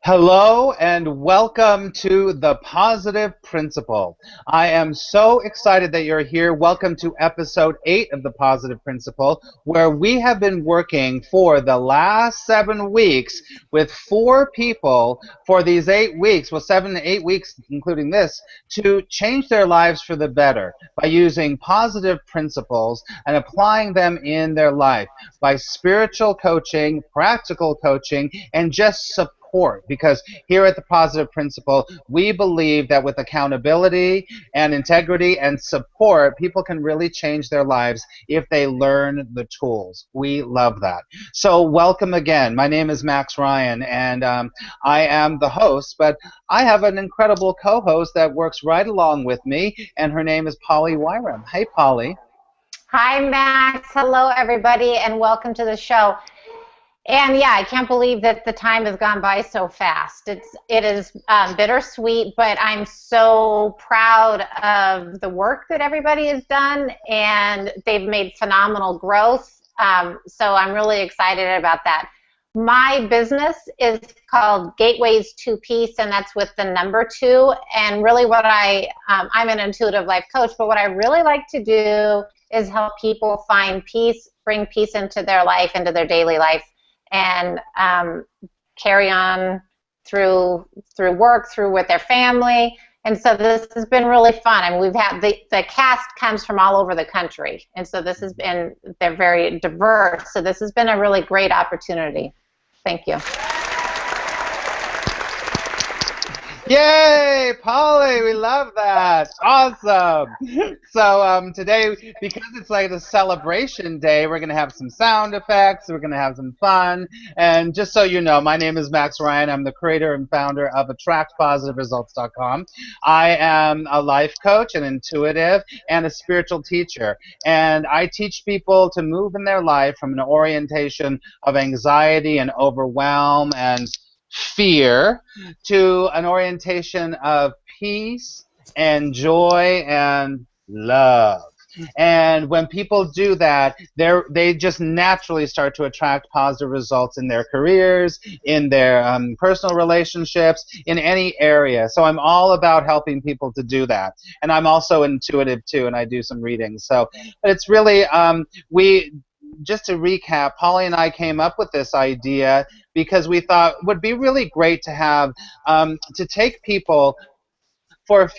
Hello and welcome to The Positive Principle. I am so excited that you're here. Welcome to episode 8 of The Positive Principle, where we have been working for the last 7 weeks with 4 people for these 8 weeks, well, 7 to 8 weeks, including this, to change their lives for the better by using positive principles and applying them in their life by spiritual coaching, practical coaching, and just support. Because here at the Positive Principle, we believe that with accountability and integrity and support, people can really change their lives if they learn the tools. We love that. So welcome again. My name is Max Ryan, and I am the host, but I have an incredible co-host that works right along with me, and her name is WAYYYY. Hey, Polly. Hi, Max. Hello, everybody, and welcome to the show. And yeah, I can't believe that the time has gone by so fast. It is bittersweet, but I'm so proud of the work that everybody has done, and they've made phenomenal growth. So I'm really excited about that. My business is called Gateways to Peace, and that's with the number 2. And really what I'm an intuitive life coach, but what I really like to do is help people find peace, bring peace into their life, into their daily life, and carry on through work, through with their family. And so this has been really fun. I mean, we've had the cast comes from all over the country, and so this has been, they're very diverse. So this has been a really great opportunity. Thank you. Yay, Polly, we love that. Awesome. So today, because it's like a celebration day, we're going to have some sound effects, we're going to have some fun, and just so you know, my name is Max Ryan. I'm the creator and founder of AttractPositiveResults.com. I am a life coach, an intuitive, and a spiritual teacher, and I teach people to move in their life from an orientation of anxiety and overwhelm and fear to an orientation of peace and joy and love. And when people do that, they just naturally start to attract positive results in their careers, in their personal relationships, in any area. So I'm all about helping people to do that. And I'm also intuitive too, and I do some readings. So it's really, just to recap, Polly and I came up with this idea because we thought it would be really great to have, to take people for a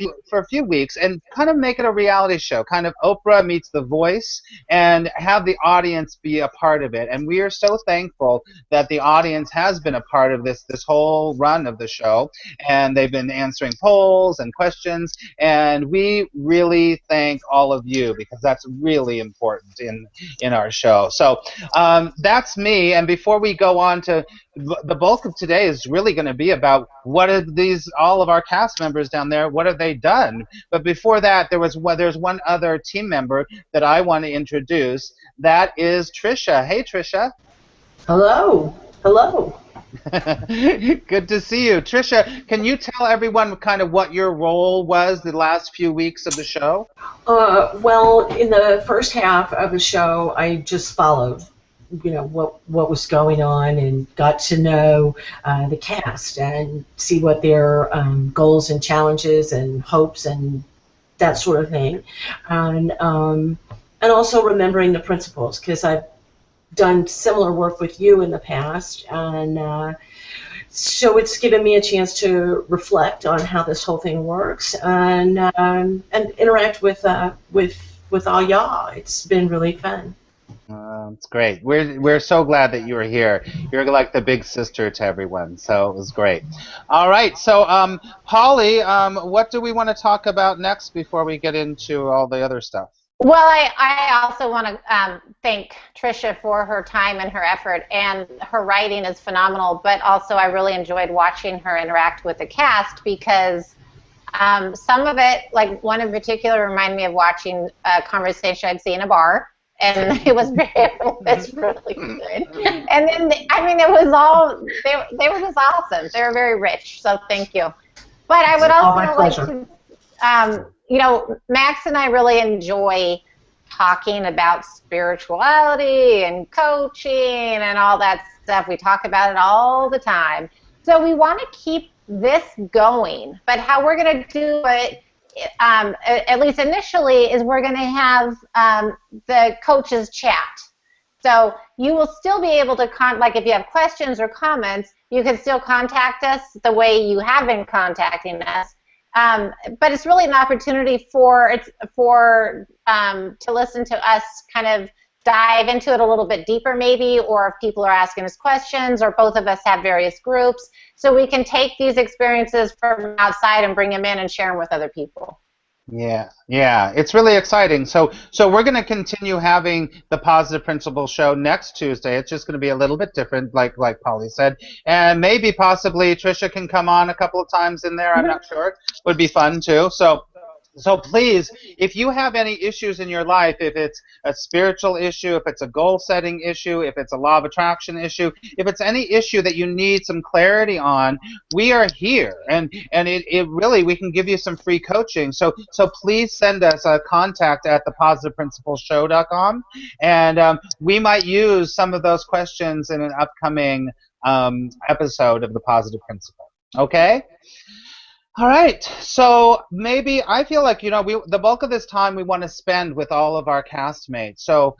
few weeks and kind of make it a reality show, kind of Oprah meets The Voice, and have the audience be a part of it. And we are so thankful that the audience has been a part of this whole run of the show, and they've been answering polls and questions, and we really thank all of you because that's really important in our show. So that's me, and before we go on to the bulk of today is really going to be about what are all of our cast members down there, what have they done? But before that, there's one other team member that I want to introduce. That is Tricia. Hey, Tricia. Hello. Hello. Good to see you. Tricia, can you tell everyone kind of what your role was the last few weeks of the show? Well, in the first half of the show, I just followed, what was going on, and got to know the cast and see what their goals and challenges and hopes and that sort of thing, and also remembering the principles, because I've done similar work with you in the past, and so it's given me a chance to reflect on how this whole thing works, and interact with all y'all. It's been really fun. It's great. We're so glad that you are here. You're like the big sister to everyone, so it was great. All right, so Polly, what do we want to talk about next before we get into all the other stuff? Well, I also want to thank Tricia for her time and her effort, and her writing is phenomenal, but also I really enjoyed watching her interact with the cast, because some of it, like one in particular, reminded me of watching a conversation I'd see in a bar. And it was really good. And then, it was all, they were just awesome. They were very rich, so thank you. But I would also like to, Max and I really enjoy talking about spirituality and coaching and all that stuff. We talk about it all the time. So we want to keep this going, but how we're going to do it, at least initially, is we're going to have the coaches chat. So you will still be able to, like if you have questions or comments, you can still contact us the way you have been contacting us. But it's really an opportunity to listen to us kind of dive into it a little bit deeper maybe, or if people are asking us questions, or both of us have various groups, so we can take these experiences from outside and bring them in and share them with other people. Yeah, it's really exciting. So we're going to continue having the Positive Principles show next Tuesday. It's just going to be a little bit different, like Polly said, and maybe possibly Tricia can come on a couple of times in there. I'm not sure. Would be fun too. So please, if you have any issues in your life, if it's a spiritual issue, if it's a goal-setting issue, if it's a law of attraction issue, if it's any issue that you need some clarity on, we are here. And it really, we can give you some free coaching. So please send us a contact at thepositiveprinciplesshow.com, and we might use some of those questions in an upcoming episode of The Positive Principle. Okay? All right, so maybe I feel like, the bulk of this time we want to spend with all of our castmates. So,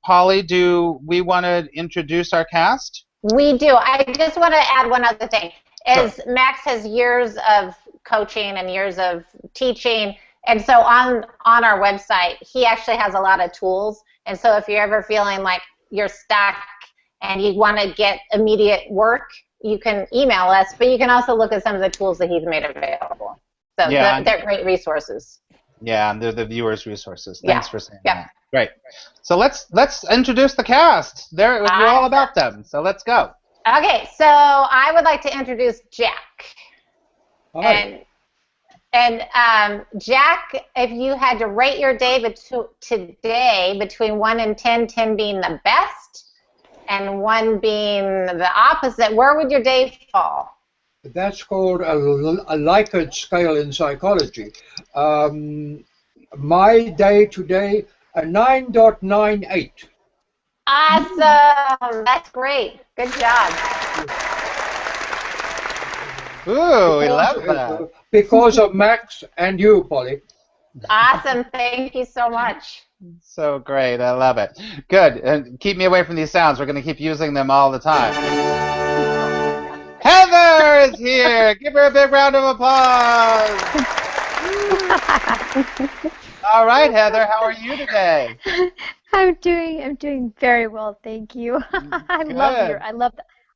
Polly, do we want to introduce our cast? We do. I just want to add one other thing. Max has years of coaching and years of teaching, and so on our website, he actually has a lot of tools. And so if you're ever feeling like you're stuck and you want to get immediate work, you can email us, but you can also look at some of the tools that he's made available. So they're great resources. Yeah, and they're the viewers' resources. Thanks for saying that. Great. So let's introduce the cast. We're all about them. So let's go. Okay, so I would like to introduce Jack. Hi. And Jack, if you had to rate your day today between 1 and 10, 10 being the best, and 1 being the opposite, where would your day fall? That's called a Likert scale in psychology. My day today, a 9.98. Awesome. That's great. Good job. Ooh, we love that. Because of Max and you, Polly. Awesome. Thank you so much. So great. I love it. Good. And keep me away from these sounds. We're going to keep using them all the time. Heather is here. Give her a big round of applause. All right, Heather. How are you today? I'm doing very well, thank you.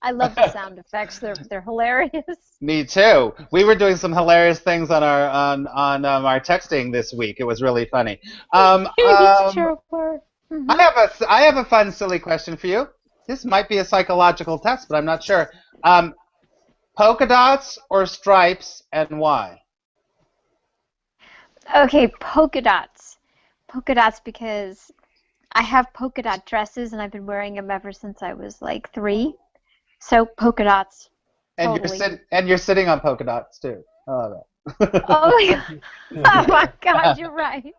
I love the sound effects. They're hilarious. Me too. We were doing some hilarious things on our texting this week. It was really funny. Sure were. Mm-hmm. I have a fun, silly question for you. This might be a psychological test, but I'm not sure. Polka dots or stripes, and why? Okay, polka dots. Polka dots because I have polka dot dresses and I've been wearing them ever since I was like 3. So polka dots. And totally. you're sitting on polka dots too. I love it. Oh my God, you're right.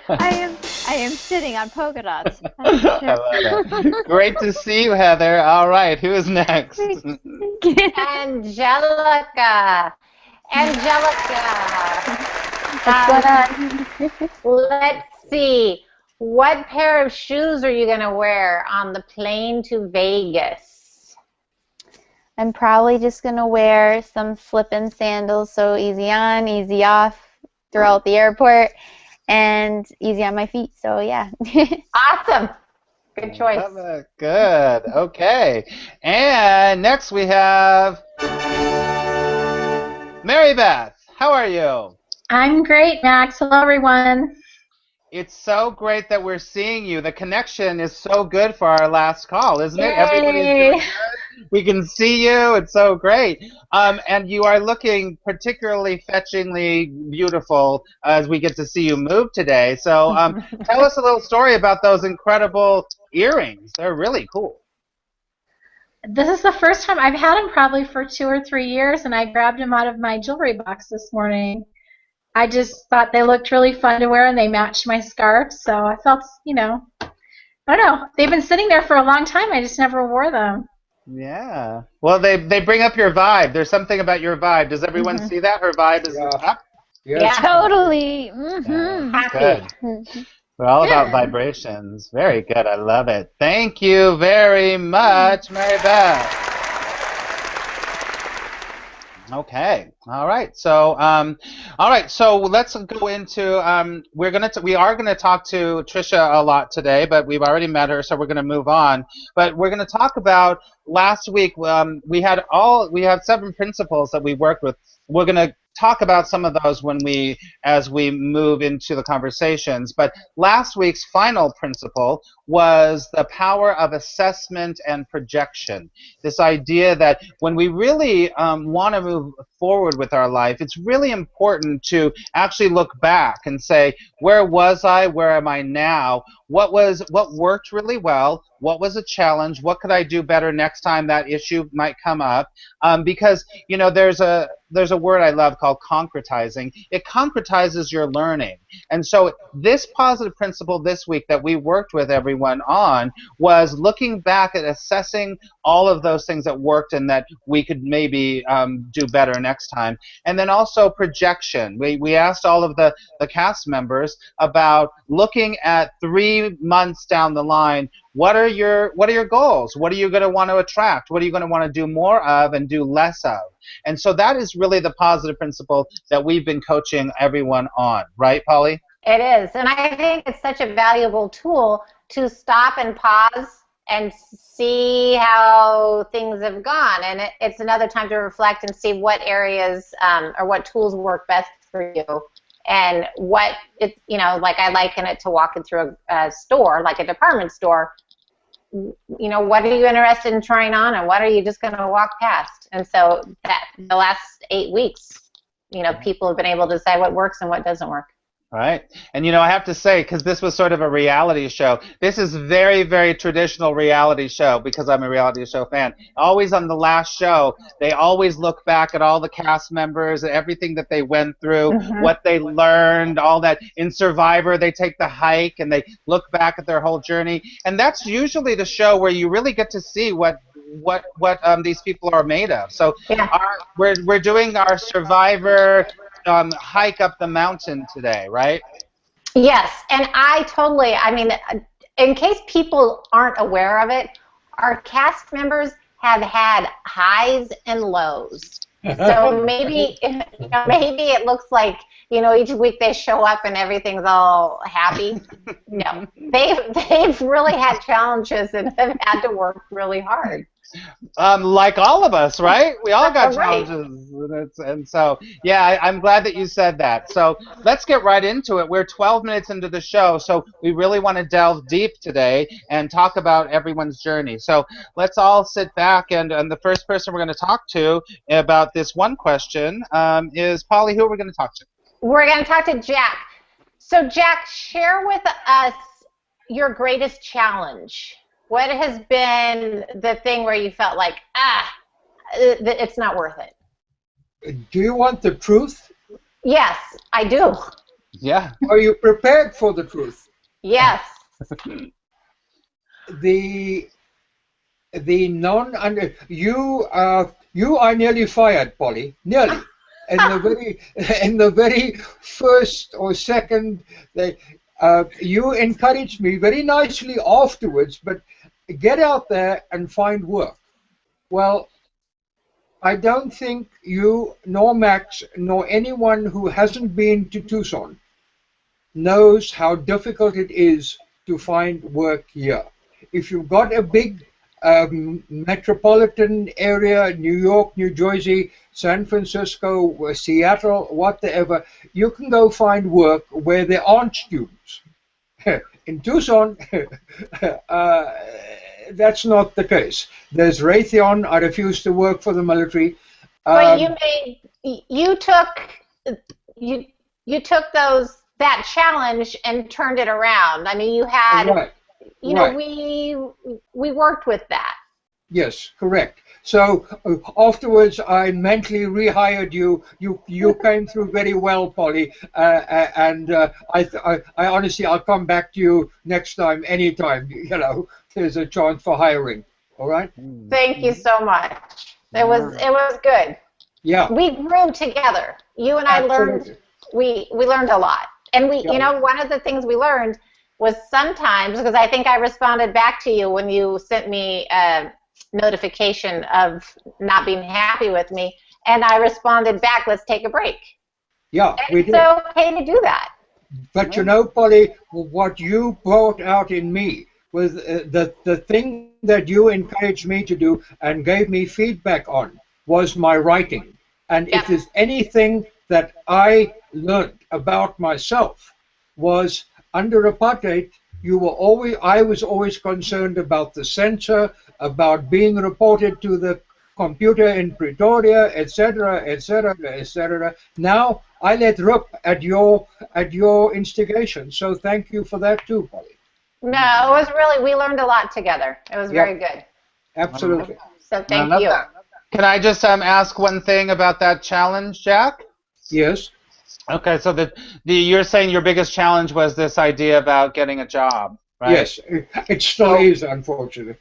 I am sitting on polka dots. I love it. Great to see you, Heather. All right, who is next? Angelica. Let's see. What pair of shoes are you going to wear on the plane to Vegas? I'm probably just going to wear some slip-in sandals, so easy on, easy off throughout the airport, and easy on my feet, so yeah. Awesome. Good choice. Good. Okay. And next we have Mary Beth. How are you? I'm great, Max. Hello, everyone. It's so great that we're seeing you. The connection is so good for our last call, isn't it? Yay. Everybody's doing good. We can see you. It's so great. And you are looking particularly fetchingly beautiful as we get to see you move today. So tell us a little story about those incredible earrings. They're really cool. This is the first time I've had them probably for 2 or 3 years, and I grabbed them out of my jewelry box this morning. I just thought they looked really fun to wear, and they matched my scarf, so I felt, I don't know. They've been sitting there for a long time. I just never wore them. Yeah. Well, they bring up your vibe. There's something about your vibe. Does everyone see that? Her vibe is Yeah. up. Yes. Yeah. Totally. Yeah, Mm-hmm. it's Happy. good. We're all about Good. vibrations. Very good. I love it. Thank you very much, Mary Beth. Okay. All right. So, all right. So let's go into. We are gonna talk to Tricia a lot today, but we've already met her, so we're gonna move on. But we're gonna talk about last week. We have 7 principles that we worked with. We're gonna talk about some of those as we move into the conversations. But last week's final principle was the power of assessment and projection. This idea that when we really want to move forward with our life, it's really important to actually look back and say, where was I? Where am I now? What worked really well? What was a challenge? What could I do better next time that issue might come up? Because there's a word I love called concretizing. It concretizes your learning. And so this positive principle this week that we worked with everyone on was looking back at assessing all of those things that worked and that we could maybe do better next time. And then also projection. We asked all of the cast members about looking at 3 months down the line. What are your goals? What are you going to want to attract? What are you going to want to do more of and do less of? And so that is really the positive principle that we've been coaching everyone on, right, Polly? It is. And I think it's such a valuable tool to stop and pause and see how things have gone. And it's another time to reflect and see what areas or what tools work best for you. And like I liken it to walking through a store, like a department store. What are you interested in trying on and what are you just going to walk past? And so that the last 8 weeks, people have been able to decide what works and what doesn't work. All right. And I have to say, because this was sort of a reality show, this is very, very traditional reality show because I'm a reality show fan. Always on the last show, they always look back at all the cast members and everything that they went through, what they learned, all that. In Survivor, they take the hike and they look back at their whole journey. And that's usually the show where you really get to see what these people are made of. So we're doing our Survivor hike up the mountain today, right? Yes, and in case people aren't aware of it, our cast members have had highs and lows. So maybe it looks like each week they show up and everything's all happy. No, they've really had challenges and have had to work really hard. Like all of us, right? We all got Right. challenges. And so, yeah, I'm glad that you said that. So let's get right into it. We're 12 minutes into the show, so we really want to delve deep today and talk about everyone's journey. So let's all sit back, and the first person we're going to talk to about this one question is Polly. Who are we going to talk to? We're going to talk to Jack. So Jack, share with us your greatest challenge. What has been the thing where you felt like, it's not worth it? Do you want the truth? Yes, I do. Yeah. Are you prepared for the truth? Yes. The you are nearly fired, Polly. Nearly. In the very first or second, you encouraged me very nicely afterwards, but get out there and find work. Well, I don't think you, nor Max, nor anyone who hasn't been to Tucson knows how difficult it is to find work here. If you've got a big metropolitan area, New York, New Jersey, San Francisco, Seattle, whatever, you can go find work where there aren't students. In Tucson, that's not the case. There's Raytheon. I refuse to work for the military. But you took that challenge and turned it around. I mean, you had, right. we worked with that. Yes, correct. So afterwards, I mentally rehired you. You came through very well, Polly. And I honestly, I'll come back to you next time, anytime. There's a chance for hiring. All right? Thank you so much. It was good. Yeah, We grew together. You and I learned absolutely. we learned a lot. And Yeah. one of the things we learned was sometimes, because I think I responded back to you when you sent me a notification of not being happy with me, and I responded back, let's take a break. Yeah, And we it's did. okay to do that. But you know, Polly, what you brought out in me was the thing that you encouraged me to do and gave me feedback on was my writing. And Yep. if there's anything that I learned about myself was under apartheid, I was always concerned about the censor, about being reported to the computer in Pretoria, etc., etc., etc. Now I let rip at your instigation. So thank you for that too, Polly. No, it was really, we learned a lot together. It was very Yep, good. absolutely. So I thank love you. that. Can I just ask one thing about that challenge, Jack? Yes, Okay, so you're saying your biggest challenge was this idea about getting a job, right? yes. It still So is, unfortunately.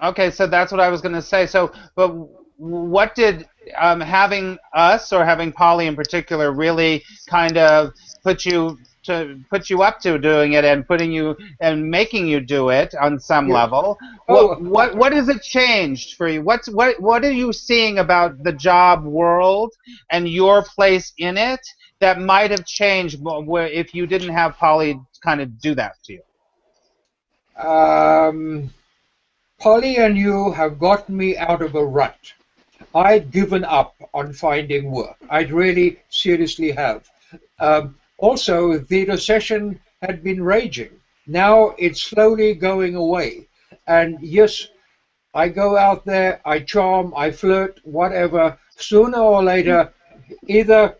okay, so that's what I was going to say. So, but what did having us or having Polly in particular really kind of put you up to doing it and putting you and making you do it on some Yes. level? Oh, What has it changed for you? What are you seeing about the job world and your place in it that might have changed if you didn't have Polly kind of do that to you? um, Polly and you have gotten me out of a rut. I'd given up on finding work. I'd really seriously have. Also, the recession had been raging. Now it's slowly going away. And yes, I go out there, I charm, I flirt, whatever. Sooner or later, either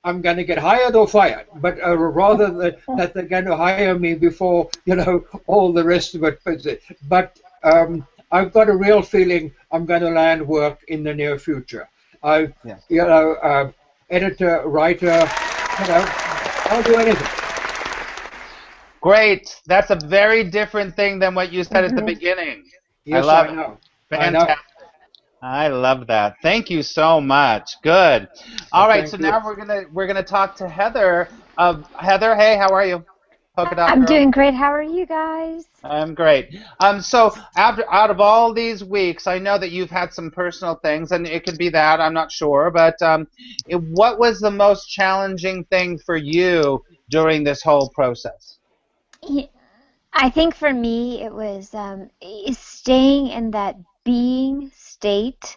I'm going to get hired or fired, but rather that they're going to hire me before, all the rest of it. But I've got a real feeling I'm going to land work in the near future. I, Yeah. editor, writer, I'll do anything. Great. That's a very different thing than what you said at the beginning. I Yes, love I it. know. I know. Fantastic. I love that. Thank you so much. Good. All right, so Thank you. now we're gonna talk to Heather. Heather, hey, how are you? Polka dot I'm girl. doing great. How are you guys? I'm great. So out of all these weeks, I know that you've had some personal things, and it could be that, I'm not sure, but what was the most challenging thing for you during this whole process? Ye- I think for me, it was staying in that being state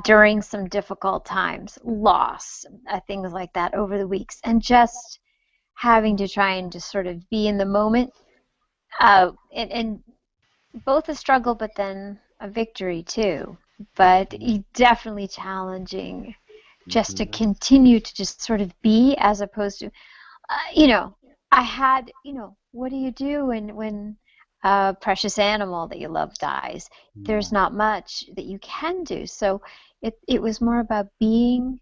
during some difficult times, loss, things like that over the weeks, and just having to try and just sort of be in the moment, and both a struggle, but then a victory too. But definitely challenging just to continue to just sort of be as opposed to, you know, I had, what do you do when a precious animal that you love dies? There's not much that you can do. So it was more about being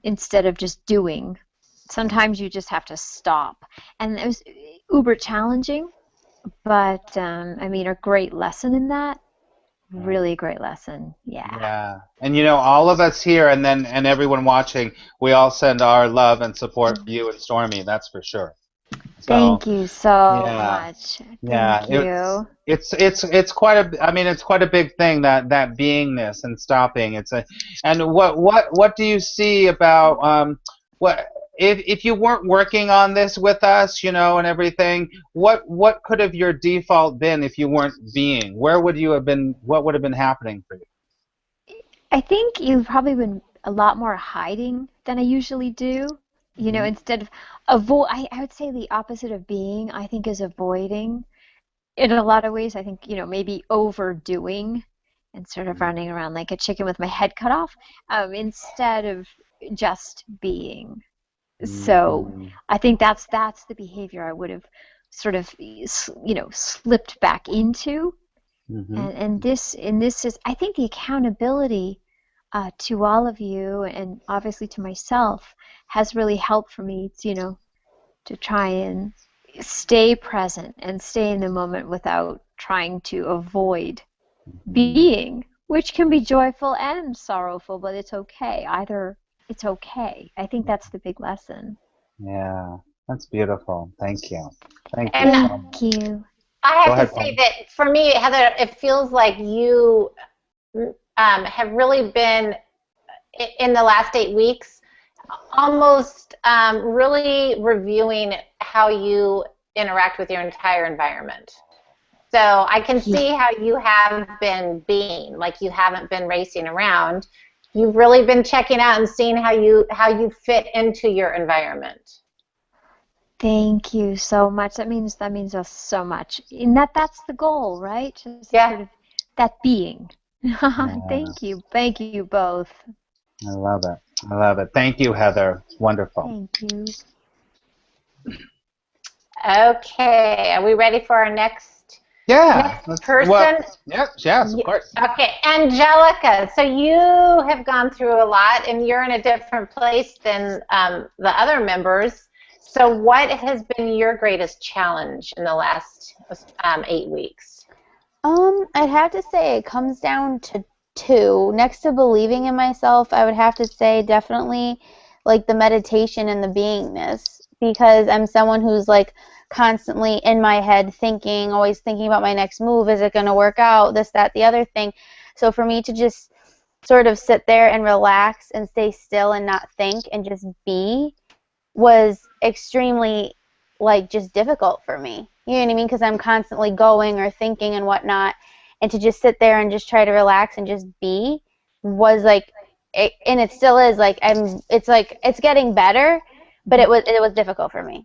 instead of just doing. Sometimes you just have to stop. And it was uber challenging, but I mean, a great lesson in that. Really great lesson. Yeah. Yeah. And all of us here and everyone watching, we all send our love and support for you and Stormy, that's for sure. So, Thank you so yeah. much. Yeah, Thank you. it's quite I mean it's quite a big thing that beingness and stopping. And what do you see about what if you weren't working on this with us, and everything, what could have your default been if you weren't being? Where would you have been? What would have been happening for you? I think you've probably been a lot more hiding than I usually do. Hmm. Instead of I would say the opposite of being, I think, is avoiding. In a lot of ways, I think, maybe overdoing and sort of running around like a chicken with my head cut off, instead of just being. So Hmm. I think that's the behavior I would have sort of, slipped back into. Hmm. And this is, I think, the accountability to all of you and obviously to myself has really helped for me, to try and stay present and stay in the moment without trying to avoid being, which can be joyful and sorrowful, but it's okay. Either it's okay. I think that's the big lesson. Yeah, that's beautiful. Thank you. Thank you And so much. Thank you. I Go have ahead, to say Paul. that for me, Heather, it feels like you have really been in the last 8 weeks, almost really reviewing how you interact with your entire environment. So I can see how you have been being, like you haven't been racing around. You've really been checking out and seeing how you fit into your environment. Thank you so much. That means us so much. And that's the goal, right? Just Yeah. sort of that being. Yeah, Thank you both. I love it. I love it. Thank you, Heather. Wonderful. Thank you. Okay, are we ready for our next Yeah. person? Well, yes, of course. Okay, Angelica, so you have gone through a lot and you're in a different place than the other members. So what has been your greatest challenge in the last 8 weeks? I'd have to say it comes down to two. Next to believing in myself, I would have to say definitely like the meditation and the beingness, because I'm someone who's like constantly in my head thinking, always thinking about my next move. Is it going to work out? This, that, the other thing. So for me to just sort of sit there and relax and stay still and not think and just be was extremely like just difficult for me. You know what I mean? Because I'm constantly going or thinking and whatnot, and to just sit there and just try to relax and just be was like, and it still is like It's like it's getting better, but it was difficult for me.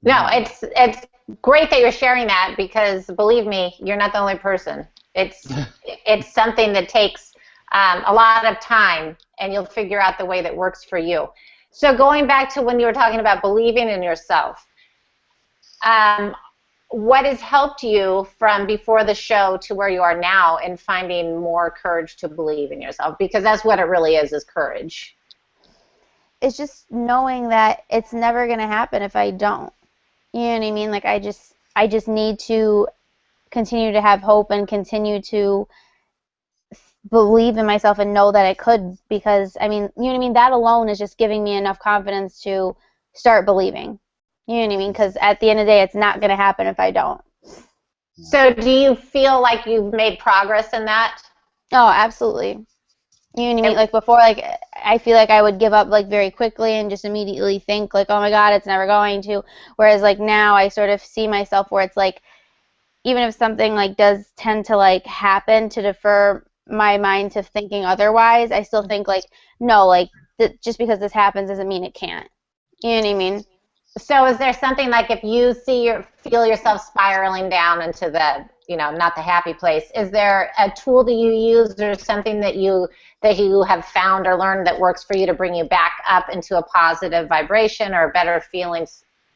No, it's great that you're sharing that, because believe me, you're not the only person. It's something that takes a lot of time, and you'll figure out the way that works for you. So going back to when you were talking about believing in yourself, what has helped you from before the show to where you are now in finding more courage to believe in yourself? Because that's what it really is courage. It's just knowing that it's never going to happen if I don't. You know what I mean? Like I just need to continue to have hope and continue to believe in myself and know that it could, because I mean, you know what I mean? That alone is just giving me enough confidence to start believing. You know what I mean? Because at the end of the day, it's not going to happen if I don't. So do you feel like you've made progress in that? Oh, absolutely. You know what I mean? Like before, like I feel like I would give up like very quickly and just immediately think like, oh my God, it's never going to. Whereas like now I sort of see myself where it's like, even if something like does tend to like happen, to defer my mind to thinking otherwise, I still think like, no, like just because this happens doesn't mean it can't. You know what I mean? So is there something like, if you feel yourself spiraling down into the, not the happy place, is there a tool that you use or something that you have found or learned that works for you to bring you back up into a positive vibration or a better feeling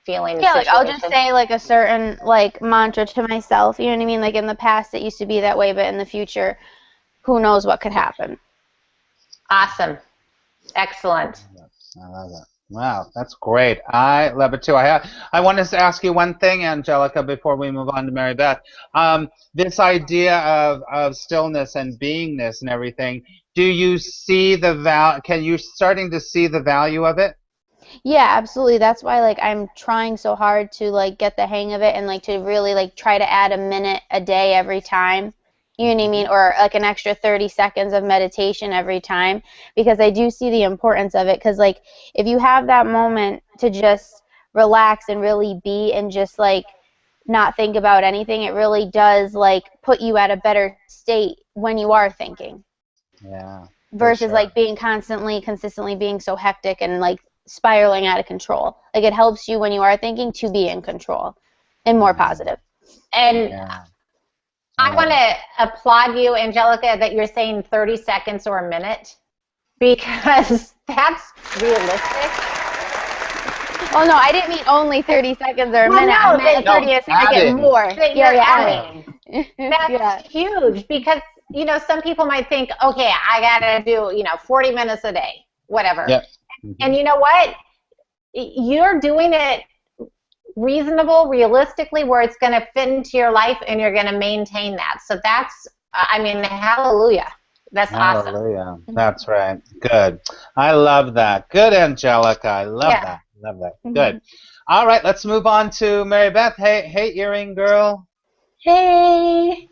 Yeah, like I'll just say like a certain like mantra to myself. You know what I mean? Like in the past it used to be that way, but in the future, who knows what could happen. Awesome. Excellent. I love it. Wow, that's great. I love it too. I wanted to ask you one thing, Angelica, before we move on to Mary Beth. This idea of stillness and beingness and everything. Do you see the Can you starting to see the value of it? Yeah, absolutely. That's why like I'm trying so hard to like get the hang of it and like to really like try to add a minute a day every time. You know what I mean? Or like an extra 30 seconds of meditation every time, because I do see the importance of it. Because like if you have that moment to just relax and really be and just like not think about anything, it really does like put you at a better state when you are thinking. Yeah. Versus like being consistently being so hectic and like spiraling out of control. Like it helps you when you are thinking to be in control and more positive. And I want to applaud you, Angelica, that you're saying 30 seconds or a minute, because that's realistic. Oh no, I didn't mean only 30 seconds or a minute. No, I meant 30 seconds more. You're adding. That's huge, because some people might think, okay, I gotta do 40 minutes a day, whatever. Yep. And you know what? You're doing it reasonably, realistically, where it's going to fit into your life and you're going to maintain that. So that's I mean, hallelujah. That's awesome. Hallelujah. That's right. Good. I love that. Good, Angelica. I love Yeah. that. Love that. Good. All right, let's move on to Mary Beth. Hey, earring girl. Hey.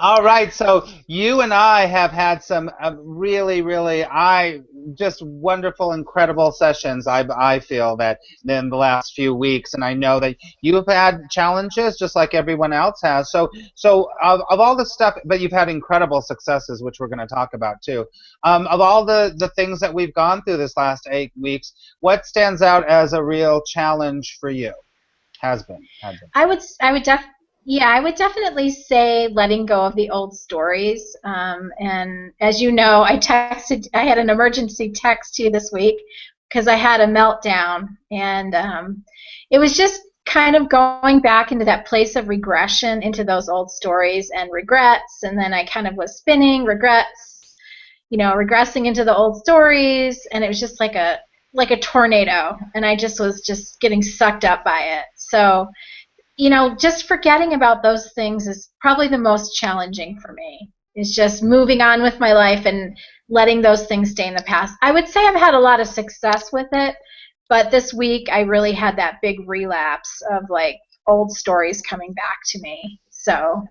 All right, so you and I have had some really, really, just wonderful, incredible sessions. I feel that in the last few weeks, and I know that you have had challenges just like everyone else has. So of all the stuff, but you've had incredible successes, which we're going to talk about too. Of all the things that we've gone through this last 8 weeks, what stands out as a real challenge for you? Has been. I would definitely say letting go of the old stories. And as you know, I had an emergency text to you this week because I had a meltdown, and it was just kind of going back into that place of regression into those old stories and regrets, and then I kind of was spinning regrets, regressing into the old stories, and it was just like a tornado, and I just was getting sucked up by it. So, just forgetting about those things is probably the most challenging for me. It's just moving on with my life and letting those things stay in the past. I would say I've had a lot of success with it, but this week I really had that big relapse of like old stories coming back to me. So.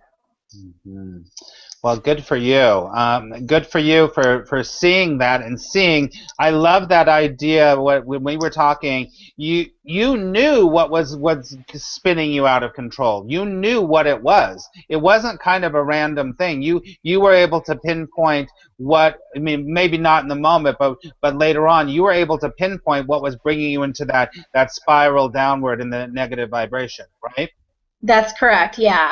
Mm-hmm. Well, good for you. Good for you for seeing that and seeing. I love that idea. When we were talking, you knew what was spinning you out of control. You knew what it was. It wasn't kind of a random thing. You were able to pinpoint what. I mean, maybe not in the moment, but later on, you were able to pinpoint what was bringing you into that spiral downward in the negative vibration, right? That's correct. Yeah,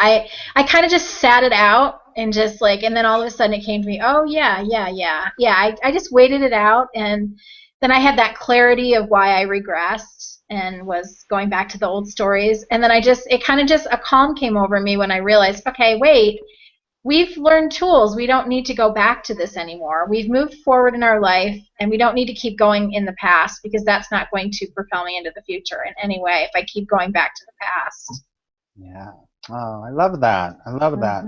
I kind of just sat it out and and then all of a sudden it came to me. Oh yeah. I just waited it out, and then I had that clarity of why I regressed and was going back to the old stories, and then a calm came over me when I realized, okay, wait, we've learned tools. We don't need to go back to this anymore. We've moved forward in our life, and we don't need to keep going in the past because that's not going to propel me into the future in any way if I keep going back to the past. Yeah. Oh, I love that. I love that.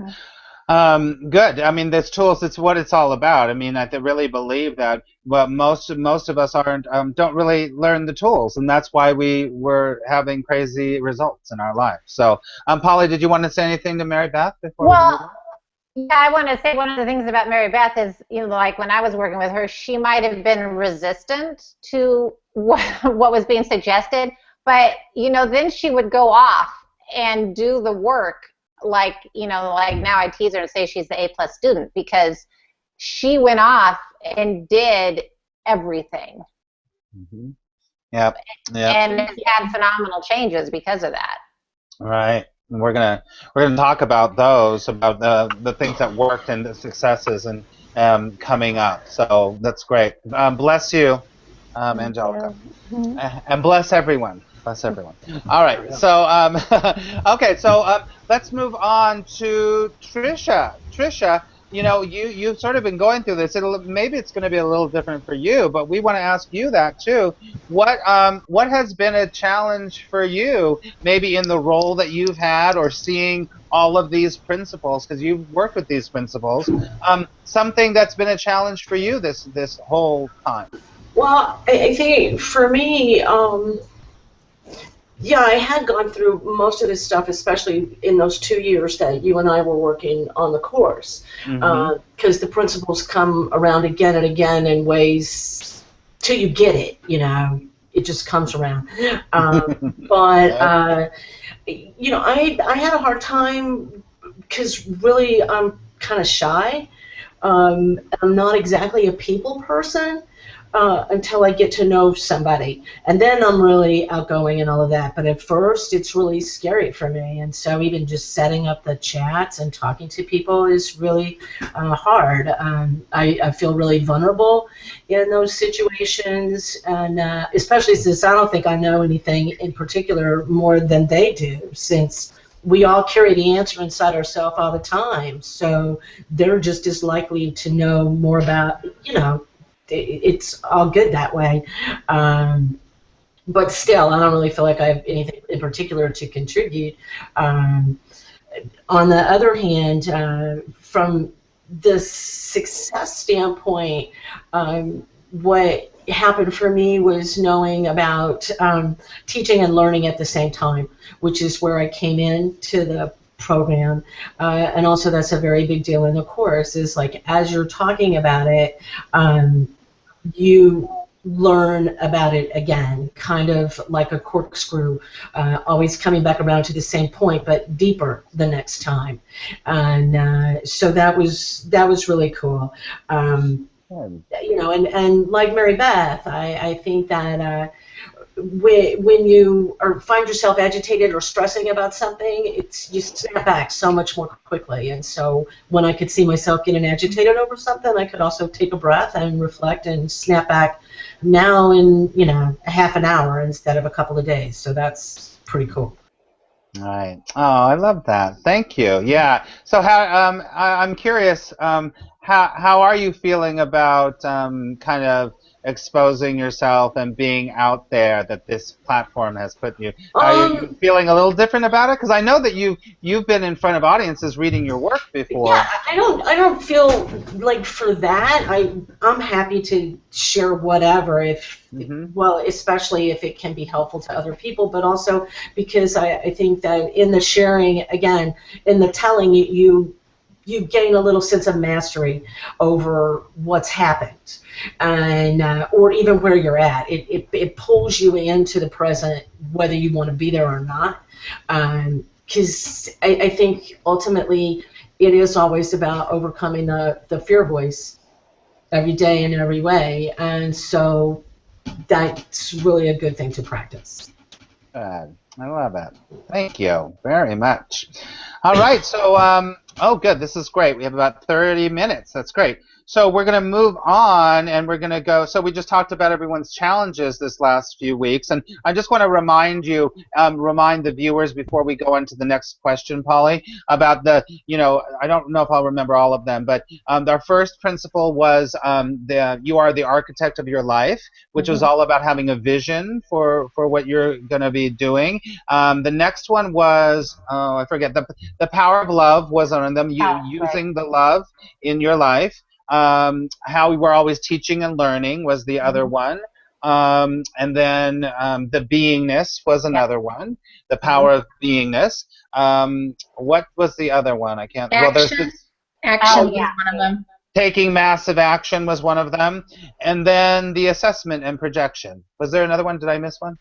Good. I mean, this tools. It's what it's all about. I mean, I really believe that. But most of us don't really learn the tools, and that's why we're having crazy results in our lives. So, Polly, did you want to say anything to Mary Beth before we move on? Yeah, I want to say one of the things about Mary Beth is, like when I was working with her, she might have been resistant to what was being suggested, but then she would go off and do the work, like now I tease her and say she's the A+ student because she went off and did everything. Mm-hmm. Yep. And had phenomenal changes because of that. Right. And we're gonna talk about those, about the things that worked and the successes and coming up. So that's great. Bless you, Angelica, and bless everyone. Bless everyone. All right. So okay. So let's move on to Tricia. Tricia, you've sort of been going through this. Maybe it's going to be a little different for you, but we want to ask you that too. What has been a challenge for you, maybe in the role that you've had, or seeing all of these principles, because you've worked with these principles? Something that's been a challenge for you this whole time. Well, I think for me, yeah, I had gone through most of this stuff, especially in those 2 years that you and I were working on the course, because the principles come around again and again in ways till you get it. It just comes around. But I had a hard time because really I'm kind of shy. I'm not exactly a people person. Until I get to know somebody, and then I'm really outgoing and all of that. But at first, it's really scary for me, and so even just setting up the chats and talking to people is really hard. I feel really vulnerable in those situations, and especially since I don't think I know anything in particular more than they do, since we all carry the answer inside ourselves all the time. So they're just as likely to know more about, it's all good that way. But still, I don't really feel like I have anything in particular to contribute. on the other hand, from the success standpoint, what happened for me was knowing about teaching and learning at the same time, which is where I came into the program. And also that's a very big deal in the course, is like as you're talking about it, you learn about it again, kind of like a corkscrew, always coming back around to the same point, but deeper the next time. And so that was really cool. You know, and like Mary Beth, I think that when you find yourself agitated or stressing about something, you snap back so much more quickly. And so when I could see myself getting agitated over something, I could also take a breath and reflect and snap back now in, you know, a half an hour instead of a couple of days. So that's pretty cool. All right. Oh, I love that. Thank you. Yeah. So how I'm curious, how are you feeling about kind of exposing yourself and being out there that this platform has put you? Are you feeling a little different about it? Because I know that you've been in front of audiences reading your work before. Yeah, I don't feel like for that. I'm happy to share whatever if well, especially if it can be helpful to other people, but also because I think that in the sharing, again, in the telling, you gain a little sense of mastery over what's happened, and or even where you're at. It pulls you into the present, whether you want to be there or not. Because I think ultimately it is always about overcoming the fear voice every day in every way, and so that's really a good thing to practice. Good. I love it. Thank you very much. All right, so oh, good. This is great. We have about 30 minutes. That's great. So we're going to move on, and we're going to go. So we just talked about everyone's challenges this last few weeks, and I just want to remind you, remind the viewers before we go into the next question, Polly, about the, you know, I don't know if I'll remember all of them, but our first principle was you are the architect of your life, which was all about having a vision for what you're going to be doing. The next one was, oh, I forget, the power of love was one of them, using the love in your life. How we were always teaching and learning was the other one. And then the beingness was another one, the power of beingness. What was the other one? I can't. Action. Well, there's Action was one of them. taking massive action was one of them. And then the assessment and projection. Was there another one? Did I miss one?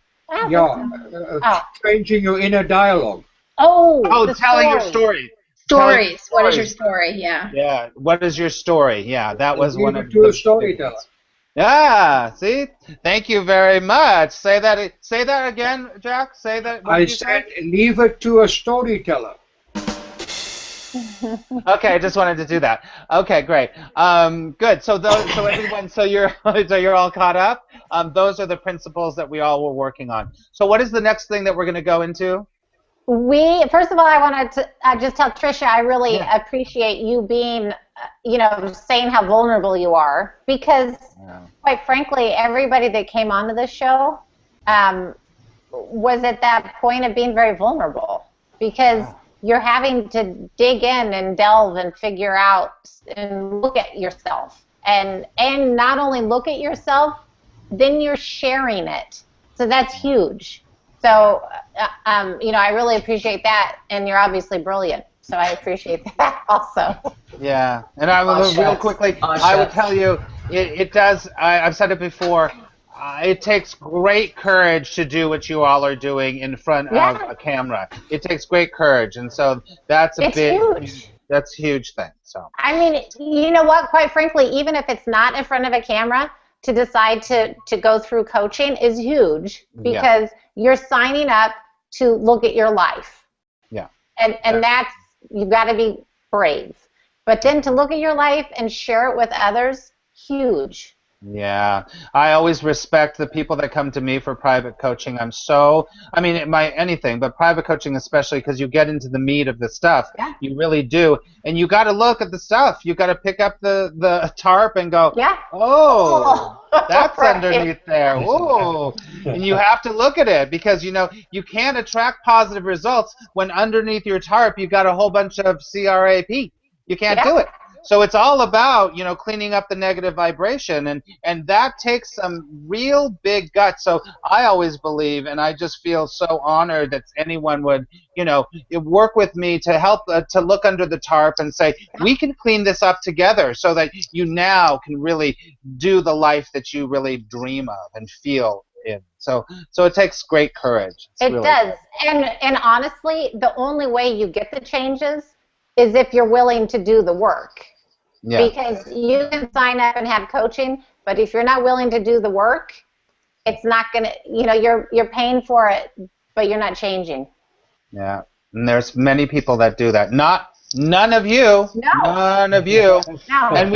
Yeah, changing your inner dialogue. Oh, telling your story. Stories. What is your story? Yeah. Yeah. What is your story? Yeah, that was one of the storyteller. Yeah. See. Thank you very much. Say that again, Jack. Say that. I said, leave it to a storyteller. Okay, I just wanted to do that. Okay, great. Good. So everyone, so you're all caught up. Those are the principles that we all were working on. So what is the next thing that we're going to go into? First of all, I wanted to just tell Tricia I really appreciate you being, you know, saying how vulnerable you are, because quite frankly, everybody that came onto this show was at that point of being very vulnerable, because you're having to dig in and delve and figure out and look at yourself, and not only look at yourself, then you're sharing it. So that's huge. So, you know, I really appreciate that, and you're obviously brilliant, so I appreciate that also. Yeah, and I will real quickly, I would tell you, it does, I've said it before, it takes great courage to do what you all are doing in front of a camera. It takes great courage, and so that's that's a huge thing. So I mean, you know what, quite frankly, even if it's not in front of a camera, to decide to go through coaching is huge, because you're signing up to look at your life. Yeah. And that's, you've got to be brave. But then to look at your life and share it with others, huge. Yeah, I always respect the people that come to me for private coaching. I mean, it might anything, but private coaching especially because you get into the meat of the stuff. Yeah. You really do. And you got to look at the stuff. You got to pick up the tarp and go, Yeah. oh, that's Right. underneath there. Oh, and you have to look at it because, you can't attract positive results when underneath your tarp you got a whole bunch of crap. You can't Yeah. do it. So it's all about, cleaning up the negative vibration, and that takes some real big guts. So I always believe, and I just feel so honored that anyone would, work with me to help to look under the tarp and say, we can clean this up together so that you now can really do the life that you really dream of and feel in. So it takes great courage. It's It really does. And honestly, the only way you get the changes is if you're willing to do the work. yeah. Because you can sign up and have coaching, but if you're not willing to do the work, it's not going to, you're paying for it, but you're not changing. Yeah, and there's many people that do that. None of you. No. None of you. No. And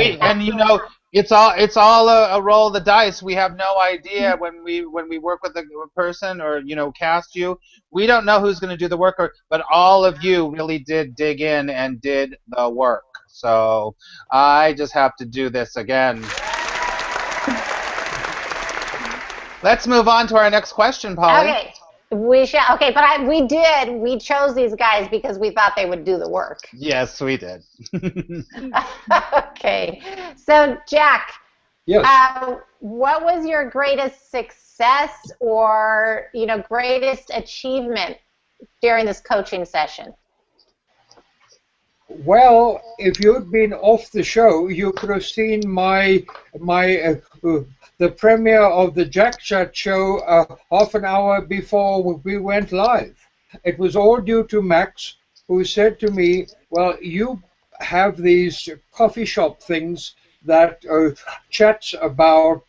it's all a roll of the dice. We have no idea when we work with a person or cast you. We don't know who's going to do the work, but all of you really did dig in and did the work. So I just have to do this again. Let's move on to our next question, Polly. Okay. We shall. Okay, but we chose these guys because we thought they would do the work. Yes, we did. Okay. So, Jack, Yes. what was your greatest success or, greatest achievement during this coaching session? Well, if you'd been off the show, you could have seen the premiere of the Jack Chat show half an hour before we went live. It was all due to Max, who said to me, well, you have these coffee shop things that chats about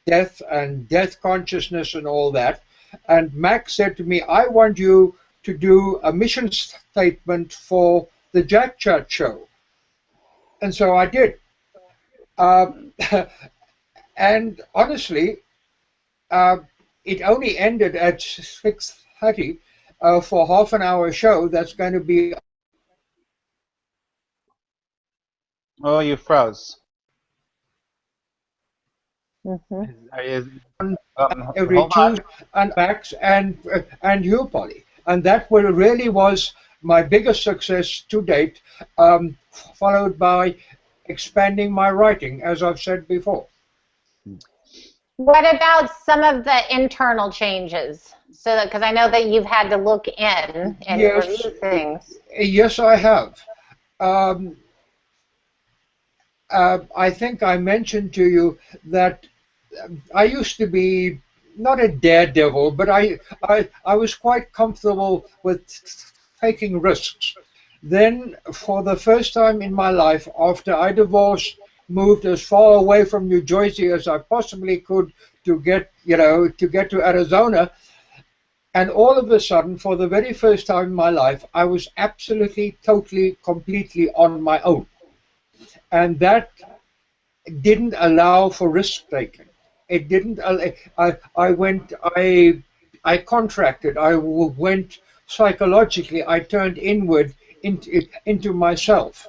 death and death consciousness and all that. And Max said to me, I want you to do a mission statement for the Jack Chat show. And so I did. And honestly, it only ended at 6:30 for half an hour show. That's going to be. Oh, you froze. Mm-hmm. Every Tuesday, and Max and you, Polly. And that really was my biggest success to date, followed by expanding my writing, as I've said before. What about some of the internal changes? So, because I know that you've had to look in and review things. Yes, I have. I think I mentioned to you that I used to be not a daredevil, but I was quite comfortable with taking risks. Then, for the first time in my life, after I divorced, moved as far away from New Jersey as I possibly could to get to Arizona, and all of a sudden, for the very first time in my life, I was absolutely, totally, completely on my own, and that didn't allow for risk taking. It didn't. I contracted. I went psychologically. I turned inward into myself.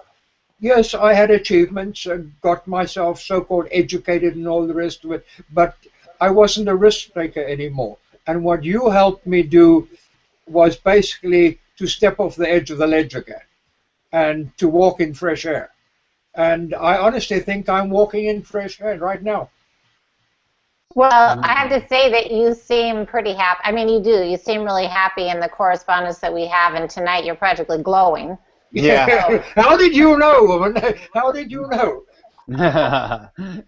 Yes, I had achievements, got myself so-called educated and all the rest of it, but I wasn't a risk taker anymore. And what you helped me do was basically to step off the edge of the ledge again and to walk in fresh air. And I honestly think I'm walking in fresh air right now. Well, I have to say that you seem pretty happy. I mean, you do. You seem really happy in the correspondence that we have, and tonight you're practically glowing. Yeah. How did you know, woman? How did you know?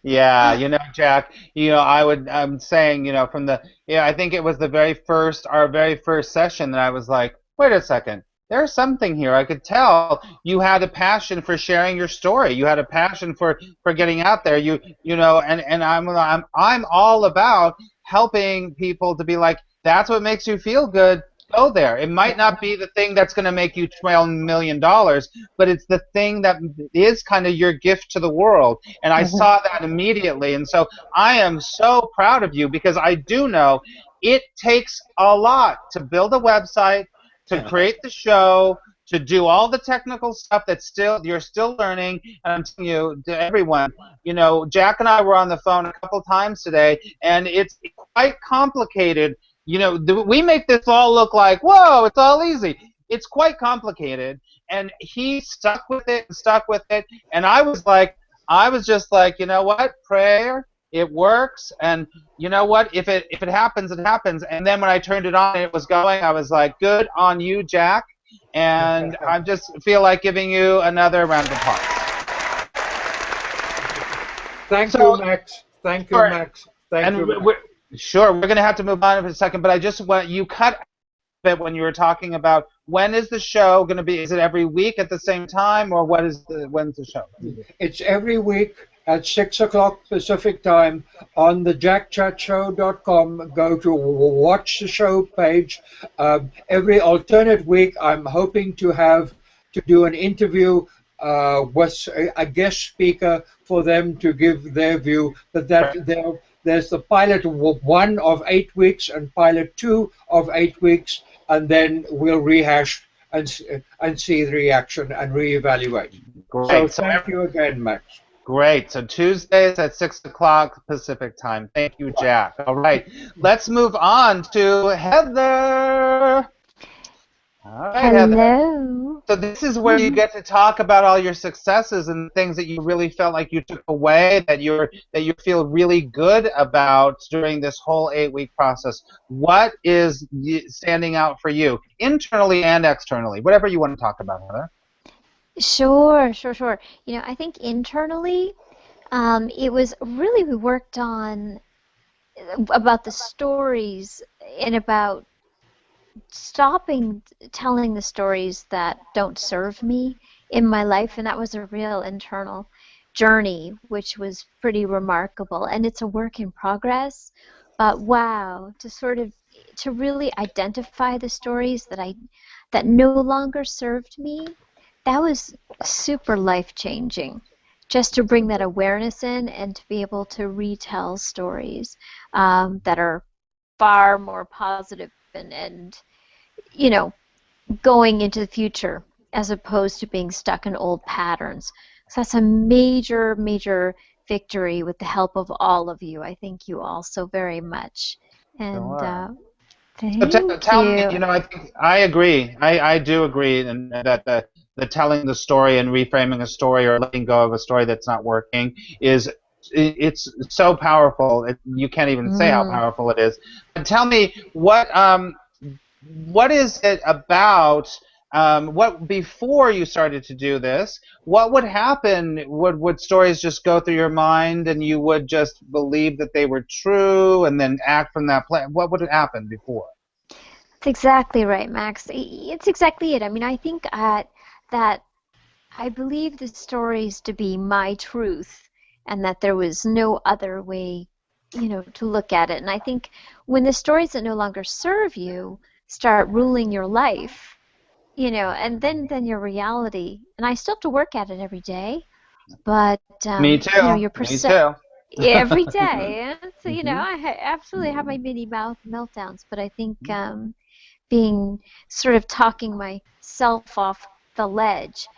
Yeah, Jack, I'm saying, I think it was our very first session that I was like, wait a second, there's something here. I could tell you had a passion for sharing your story. You had a passion for getting out there. And I'm all about helping people to be like, that's what makes you feel good. go there. It might not be the thing that's going to make you $12 million, but it's the thing that is kind of your gift to the world. And I saw that immediately. And so I am so proud of you because I do know it takes a lot to build a website, to create the show, to do all the technical stuff that you're still learning. And I'm telling you, to everyone, Jack and I were on the phone a couple times today, and it's quite complicated. We make this all look like, whoa, it's all easy. It's quite complicated, and he stuck with it, and I was just like, you know what, prayer, it works, and you know what, if it happens, it happens. And then when I turned it on and it was going, I was like, good on you, Jack. And I just feel like giving you another round of applause. Thank you, Max. Thank you, Max. Thank you, Max. Sure, we're going to have to move on in a second, but I just want you cut a bit when you were talking about when is the show going to be? Is it every week at the same time, or when's the show? It's every week at 6 o'clock Pacific time on the jackchatshow.com. Go to watch the show page. Every alternate week, I'm hoping to do an interview with a guest speaker for them to give their view. But there's the pilot 1 of 8 weeks and pilot 2 of 8 weeks, and then we'll rehash and see the reaction and reevaluate. Great. So thank you again, Max. Great. So Tuesdays at 6 o'clock Pacific time. Thank you, Jack. All right. Let's move on to Heather. All right, Hello. Heather. So this is where you get to talk about all your successes and things that you really felt like you took away, that you feel really good about during this whole 8-week process. What is standing out for you, internally and externally? Whatever you want to talk about, Heather. Sure. I think internally, it was really, we worked on about the stories and about stopping telling the stories that don't serve me in my life, and that was a real internal journey, which was pretty remarkable. And it's a work in progress, but wow, to really identify the stories that no longer served me, that was super life-changing, just to bring that awareness in and to be able to retell stories that are far more positive and going into the future, as opposed to being stuck in old patterns. So that's a major, major victory with the help of all of you. I thank you all so very much. And thank tell you. me, I think I agree. I do agree, and that the telling the story and reframing a story or letting go of a story that's not working it's so powerful. You can't even say how powerful it is. But tell me, what is it about? What before you started to do this? What would happen? Would stories just go through your mind, and you would just believe that they were true, and then act from that plan? What would happen before? That's exactly right, Max. It's exactly it. I mean, I think that I believe the stories to be my truth, and that there was no other way, to look at it. And I think when the stories that no longer serve you start ruling your life, and then your reality, and I still have to work at it every day, but Me too. Me too. Every day. So I absolutely have my mini meltdowns, but I think being sort of talking myself off the ledge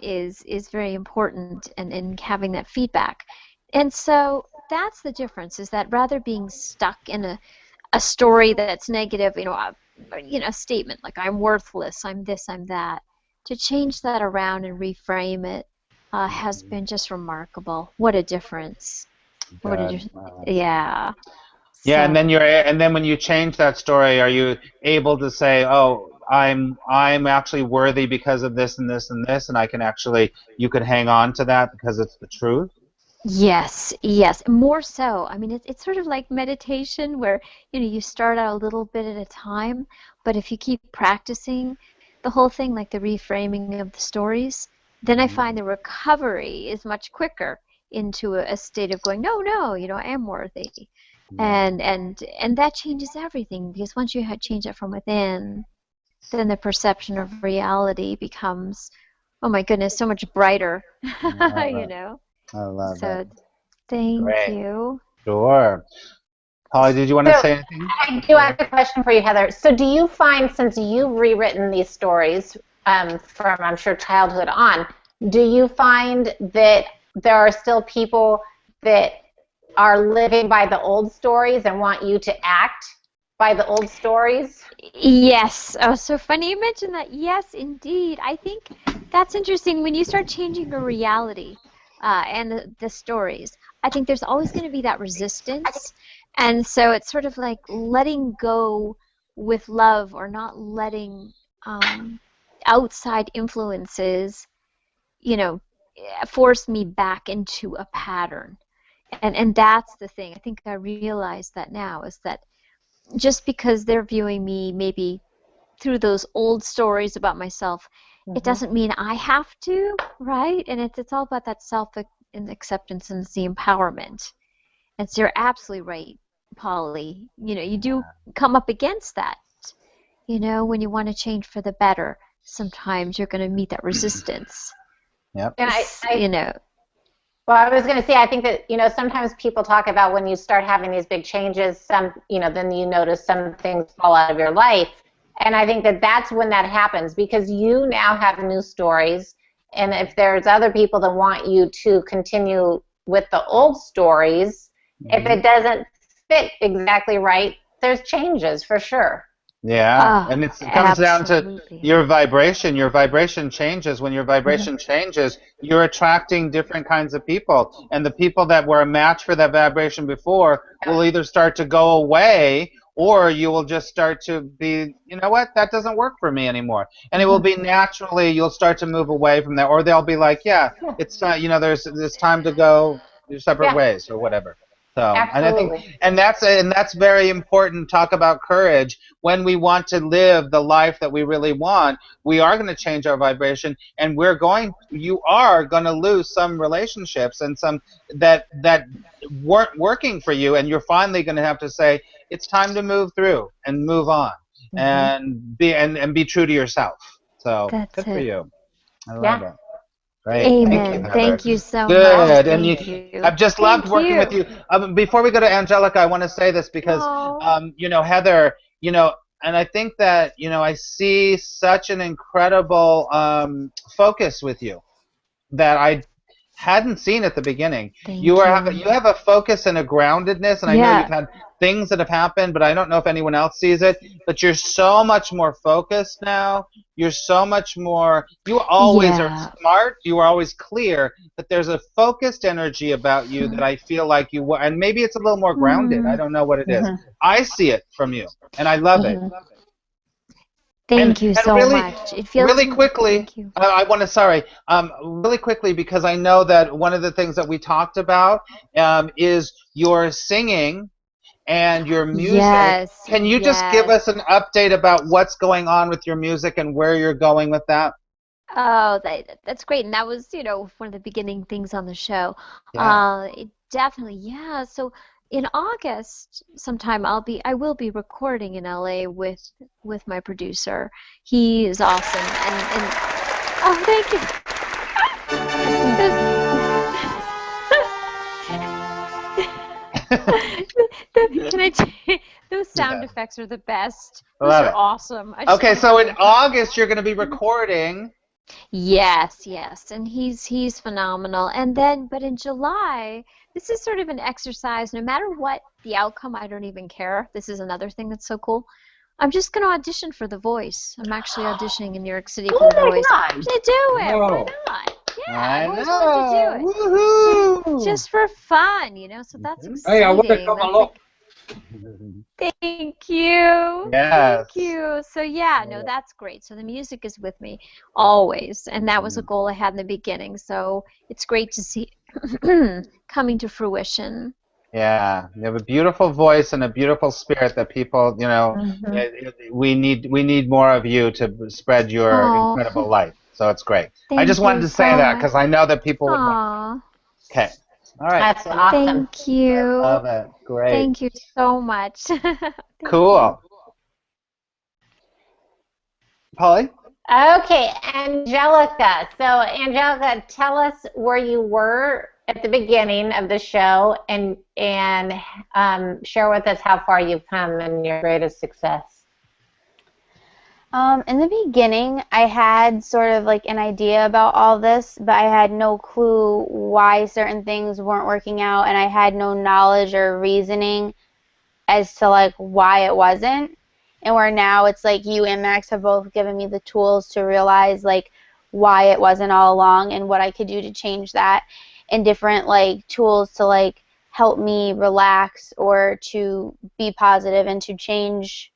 is very important, and having that feedback. And so that's the difference, is that rather being stuck in a story that's negative, a statement like I'm worthless, I'm this, I'm that, to change that around and reframe it has been just remarkable. What a difference. Yeah. Yeah, and then when you change that story, are you able to say, "Oh, I'm actually worthy because of this and this and this," and you could hang on to that because it's the truth? Yes, more so. I mean, it's sort of like meditation, where you start out a little bit at a time, but if you keep practicing the whole thing, like the reframing of the stories, then I find the recovery is much quicker into a state of going, no, I am worthy. and that changes everything, because once you change it from within, then the perception of reality becomes, oh my goodness, so much brighter. You know. I love it. So thank Great. you. Sure. Holly, did you want to So say anything? I do have a question for you, Heather. So do you find, since you've rewritten these stories from, I'm sure, childhood on, do you find that there are still people that are living by the old stories and want you to act by the old stories? Yes. Oh, so funny you mentioned that. Yes, indeed. I think that's interesting. When you start changing a reality and the stories, I think there's always going to be that resistance. And so it's sort of like letting go with love, or not letting outside influences, you know, force me back into a pattern. And that's the thing. I think I realize that now, is that just because they're viewing me maybe through those old stories about myself, it doesn't mean I have to, right? And it's all about that self-acceptance and the empowerment. And so you're absolutely right, Polly. You know, you do come up against that. You know, when you want to change for the better, sometimes you're going to meet that resistance. Yep. And You know. Well, I was going to say, I think that, sometimes people talk about when you start having these big changes, then you notice some things fall out of your life. And I think that that's when that happens, because you now have new stories. And if there's other people that want you to continue with the old stories, if it doesn't fit exactly right, there's changes for sure. Yeah, and it comes down to Absolutely. your vibration. Your vibration changes. When your vibration changes, you're attracting different kinds of people. And the people that were a match for that vibration before will either start to go away, or you will just start to be, you know what, that doesn't work for me anymore. And it will be naturally, you'll start to move away from that. Or they'll be like, yeah, it's there's time to go your separate ways, or whatever. So, and I think, Absolutely. and that's very important. Talk about courage. When we want to live the life that we really want, we are going to change our vibration, and you are going to lose some relationships and some that weren't working for you, and you're finally going to have to say, it's time to move through and move on, and be true to yourself. So That's good for it. you. I love it. Great. Amen. Thank you, Heather. Thank you so much. Good. And Thank you. I've just loved working with you. Before we go to Angelica, I want to say this because, Heather, and I think that, I see such an incredible focus with you that I hadn't seen at the beginning. Thank You you. have a focus and a groundedness, and I know you've had things that have happened, but I don't know if anyone else sees it. But you're so much more focused now. You're so much more. You always are smart. You are always clear. But there's a focused energy about you that I feel like you. And maybe it's a little more grounded. I don't know what it is. I see it from you, and I love it. Thank you so really, much. It feels really quickly. Thank you. I want to really quickly, because I know that one of the things that we talked about is your singing and your music. Yes. Can you just give us an update about what's going on with your music and where you're going with that? Oh, that's great. And that was, one of the beginning things on the show. Definitely, yeah. So in August sometime I will be recording in LA with my producer. He is awesome. And oh, thank you. Can I tell you, those sound effects are the best. Those are awesome. Okay, so in August you're going to be recording. Yes, and he's phenomenal. And then, but in July, this is sort of an exercise. No matter what the outcome, I don't even care. This is another thing that's so cool. I'm just going to audition for The Voice. I'm actually auditioning in New York City for The Voice. To do it. Why not? Yeah, I always wanted to do it. Woohoo! Just for fun, So that's exciting. Hey, I want to come along. Thank you. Yes. Thank you. So that's great. So the music is with me always, and that was a goal I had in the beginning. So it's great to see coming to fruition. Yeah, you have a beautiful voice and a beautiful spirit that people, we need more of you to spread your incredible light. So it's great. I just wanted to say that because I know that people would want. Okay. All right. That's awesome. Thank you. Love it. Great. Thank you so much. Thank Cool. Polly? Okay, Angelica. So, Angelica, tell us where you were at the beginning of the show, and share with us how far you've come and your greatest success. In the beginning, I had sort of like an idea about all this, but I had no clue why certain things weren't working out, and I had no knowledge or reasoning as to like why it wasn't. And where now it's like you and Max have both given me the tools to realize like why it wasn't all along and what I could do to change that, and different like tools to like help me relax or to be positive and to change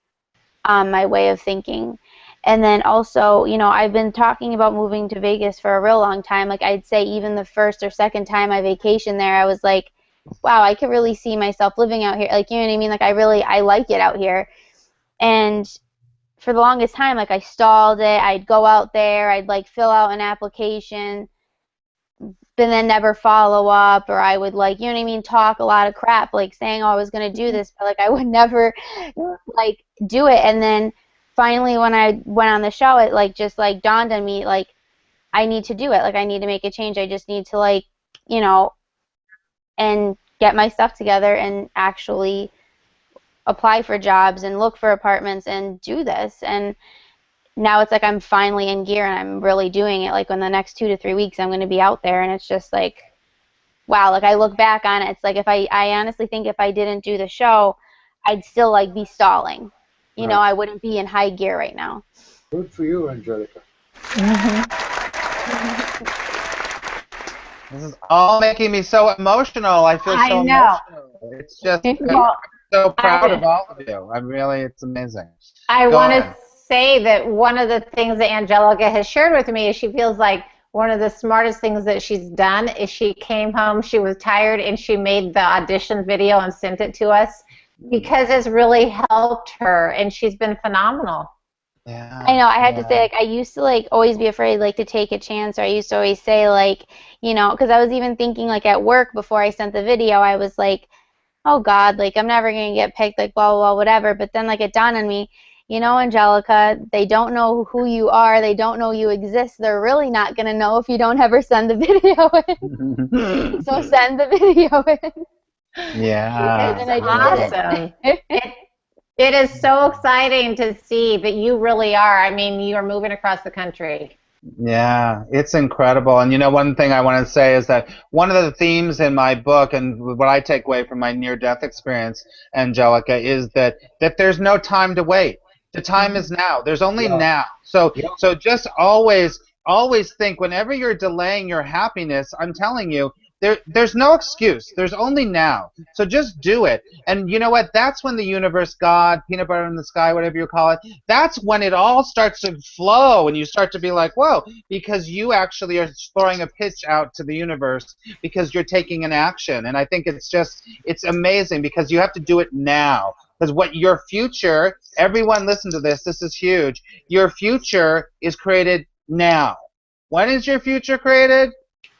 my way of thinking. And then also, you know, I've been talking about moving to Vegas for a real long time. Like I'd say even the first or second time I vacationed there, I was like, wow, I could really see myself living out here. Like, you know what I mean? Like I like it out here. And for the longest time, like I stalled it. I'd go out there, I'd like fill out an application, but then never follow up, or I would like, you know what I mean, talk a lot of crap, like saying, oh, I was going to do this, but like I would never like do it. And then finally when I went on the show, it like just like dawned on me, like I need to do it. Like I need to make a change. I just need to like, you know, and get my stuff together and actually apply for jobs and look for apartments and do this. And now it's like I'm finally in gear and I'm really doing it. Like in the next 2 to 3 weeks, I'm going to be out there, and it's just like, wow. Like I look back on it, it's like if I honestly think if I didn't do the show, I'd still like be stalling. You know, I wouldn't be in high gear right now. Good for you, Angelica. This is all making me so emotional. I feel so emotional. It's just, I'm so proud of all of you. It's amazing. I want to say that one of the things that Angelica has shared with me is she feels like one of the smartest things that she's done is she came home, she was tired, and she made the audition video and sent it to us because it's really helped her, and she's been phenomenal. Yeah. I know. I had to say, like, I used to like always be afraid like to take a chance, or I used to always say like, you know, because I was even thinking like at work before I sent the video, I was like, oh God, like I'm never gonna get picked, like blah blah blah, whatever. But then like it dawned on me, you know, Angelica, they don't know who you are, they don't know you exist. They're really not gonna know if you don't ever send the video in. So send the video in. Yeah. It's awesome. It is so exciting to see that you really are. I mean, you are moving across the country. Yeah, it's incredible. And you know, one thing I want to say is that one of the themes in my book, and what I take away from my near-death experience, Angelica, is that there's no time to wait. The time is now. There's only now. So just always think whenever you're delaying your happiness, I'm telling you, there's no excuse. There's only now. So just do it. And you know what? That's when the universe, God, peanut butter in the sky, whatever you call it, that's when it all starts to flow and you start to be like, whoa, because you actually are throwing a pitch out to the universe because you're taking an action. And I think it's amazing because you have to do it now. Because what your future, everyone listen to this, this is huge. Your future is created now. When is your future created?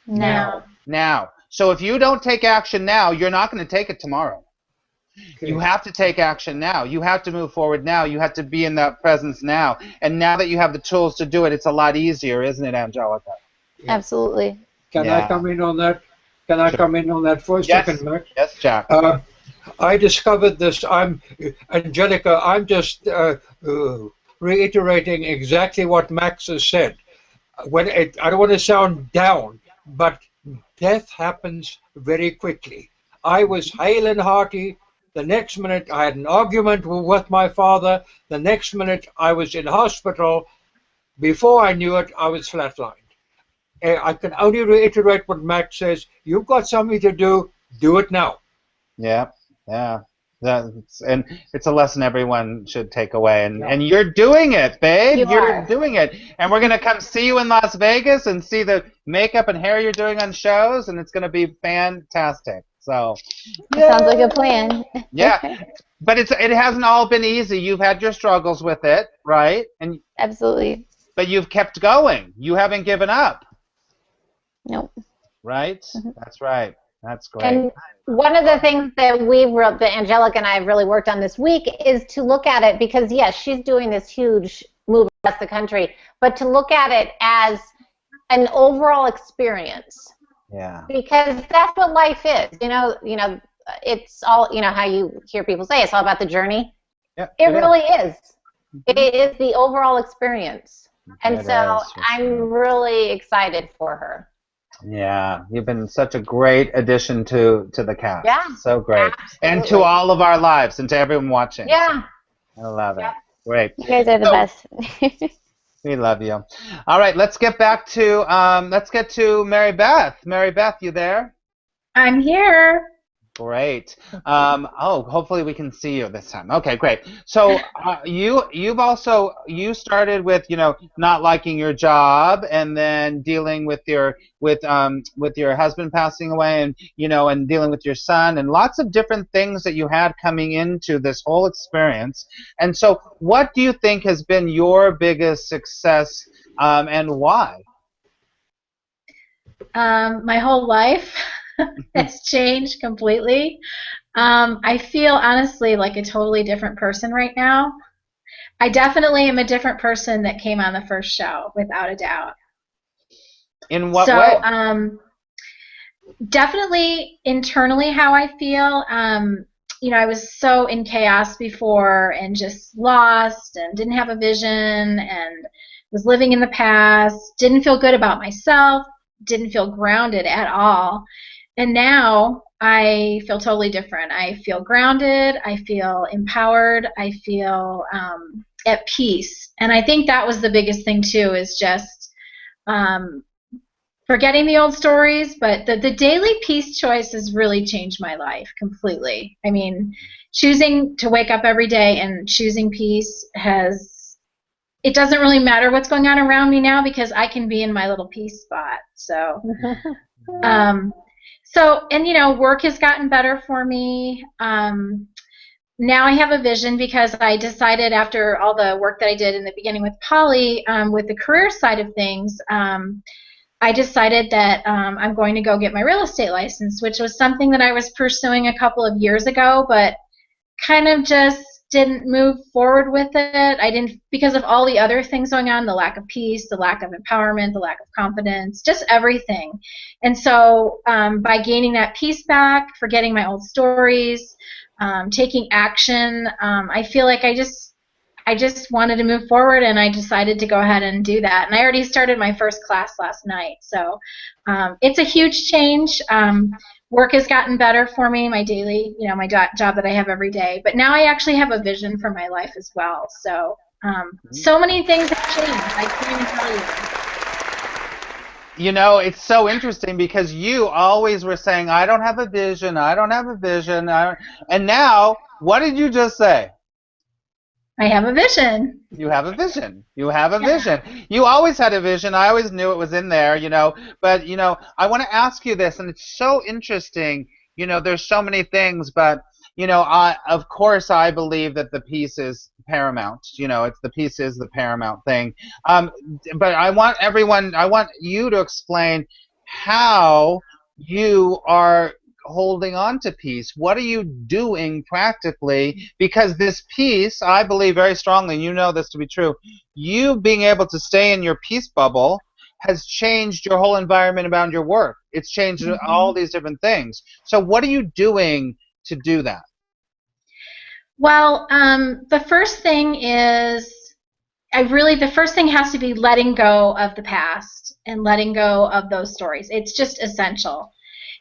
Now. Now. So if you don't take action now, you're not going to take it tomorrow. Okay. You have to take action now. You have to move forward now. You have to be in that presence now. And now that you have the tools to do it, it's a lot easier, isn't it, Angelica? Yeah. Absolutely. Can I come in on that? Can I come in on that for a second, Max? Yes, Jack. I discovered this. Angelica, I'm just reiterating exactly what Max has said. I don't want to sound down, but death happens very quickly. I was hale and hearty. The next minute I had an argument with my father. The next minute I was in hospital. Before I knew it, I was flatlined. I can only reiterate what Max says. You've got something to do. Do it now. Yeah. And it's a lesson everyone should take away. And you're doing it, babe. You're doing it. And we're going to come see you in Las Vegas and see the makeup and hair you're doing on shows, and it's going to be fantastic. So, sounds like a plan. Yeah. But it hasn't all been easy. You've had your struggles with it, right? And absolutely. But you've kept going. You haven't given up. Nope. Right? That's right. That's great. And one of the things that that Angelica and I have really worked on this week is to look at it because, yes, she's doing this huge move across the country, but to look at it as an overall experience. Yeah. Because that's what life is. It's all, how you hear people say, it's all about the journey. Yeah, it really is. It is the overall experience. And so I'm really excited for her. Yeah, you've been such a great addition to the cast. Yeah, so great. absolutely. And to all of our lives and to everyone watching. Yeah. I love it. Great. You guys are the best. We love you. All right, let's get back to Mary Beth. Mary Beth, you there? I'm here. Great. Hopefully we can see you this time. Okay, great. So you started with not liking your job and then dealing with your husband passing away and dealing with your son and lots of different things that you had coming into this whole experience. And so what do you think has been your biggest success and why? My whole life has changed completely. I feel honestly like a totally different person right now. I definitely am a different person that came on the first show, without a doubt. In what way? Definitely internally how I feel. I was so in chaos before and just lost and didn't have a vision and was living in the past, didn't feel good about myself, didn't feel grounded at all. And now I feel totally different. I feel grounded. I feel empowered. I feel at peace. And I think that was the biggest thing, too, is just forgetting the old stories. But the daily peace choice has really changed my life completely. I mean, choosing to wake up every day and choosing peace it doesn't really matter what's going on around me now because I can be in my little peace spot. So, work has gotten better for me. Now I have a vision because I decided after all the work that I did in the beginning with Polly, with the career side of things, I decided that I'm going to go get my real estate license, which was something that I was pursuing a couple of years ago, but kind of just didn't move forward with it. I didn't, because of all the other things going on, the lack of peace, the lack of empowerment, the lack of confidence, just everything. And so by gaining that peace back, forgetting my old stories, taking action, I feel like I just wanted to move forward, and I decided to go ahead and do that. And I already started my first class last night. So it's a huge change. Work has gotten better for me, my daily, my job that I have every day. But now I actually have a vision for my life as well. So so many things have changed. I can't even tell you. It's so interesting because you always were saying, I don't have a vision, I don't have a vision. And now, what did you just say? I have a vision. You have a vision. You have a vision. You always had a vision. I always knew it was in there, But, I want to ask you this, and it's so interesting. There's so many things, but, of course, I believe that the peace is paramount. It's the peace is the paramount thing. But I want you to explain how you are holding on to peace. What are you doing practically? Because this peace, I believe very strongly, and you know this to be true, you being able to stay in your peace bubble has changed your whole environment around your work. It's changed all these different things. So what are you doing to do that? Well, the first thing is the first thing has to be letting go of the past and letting go of those stories. It's just essential.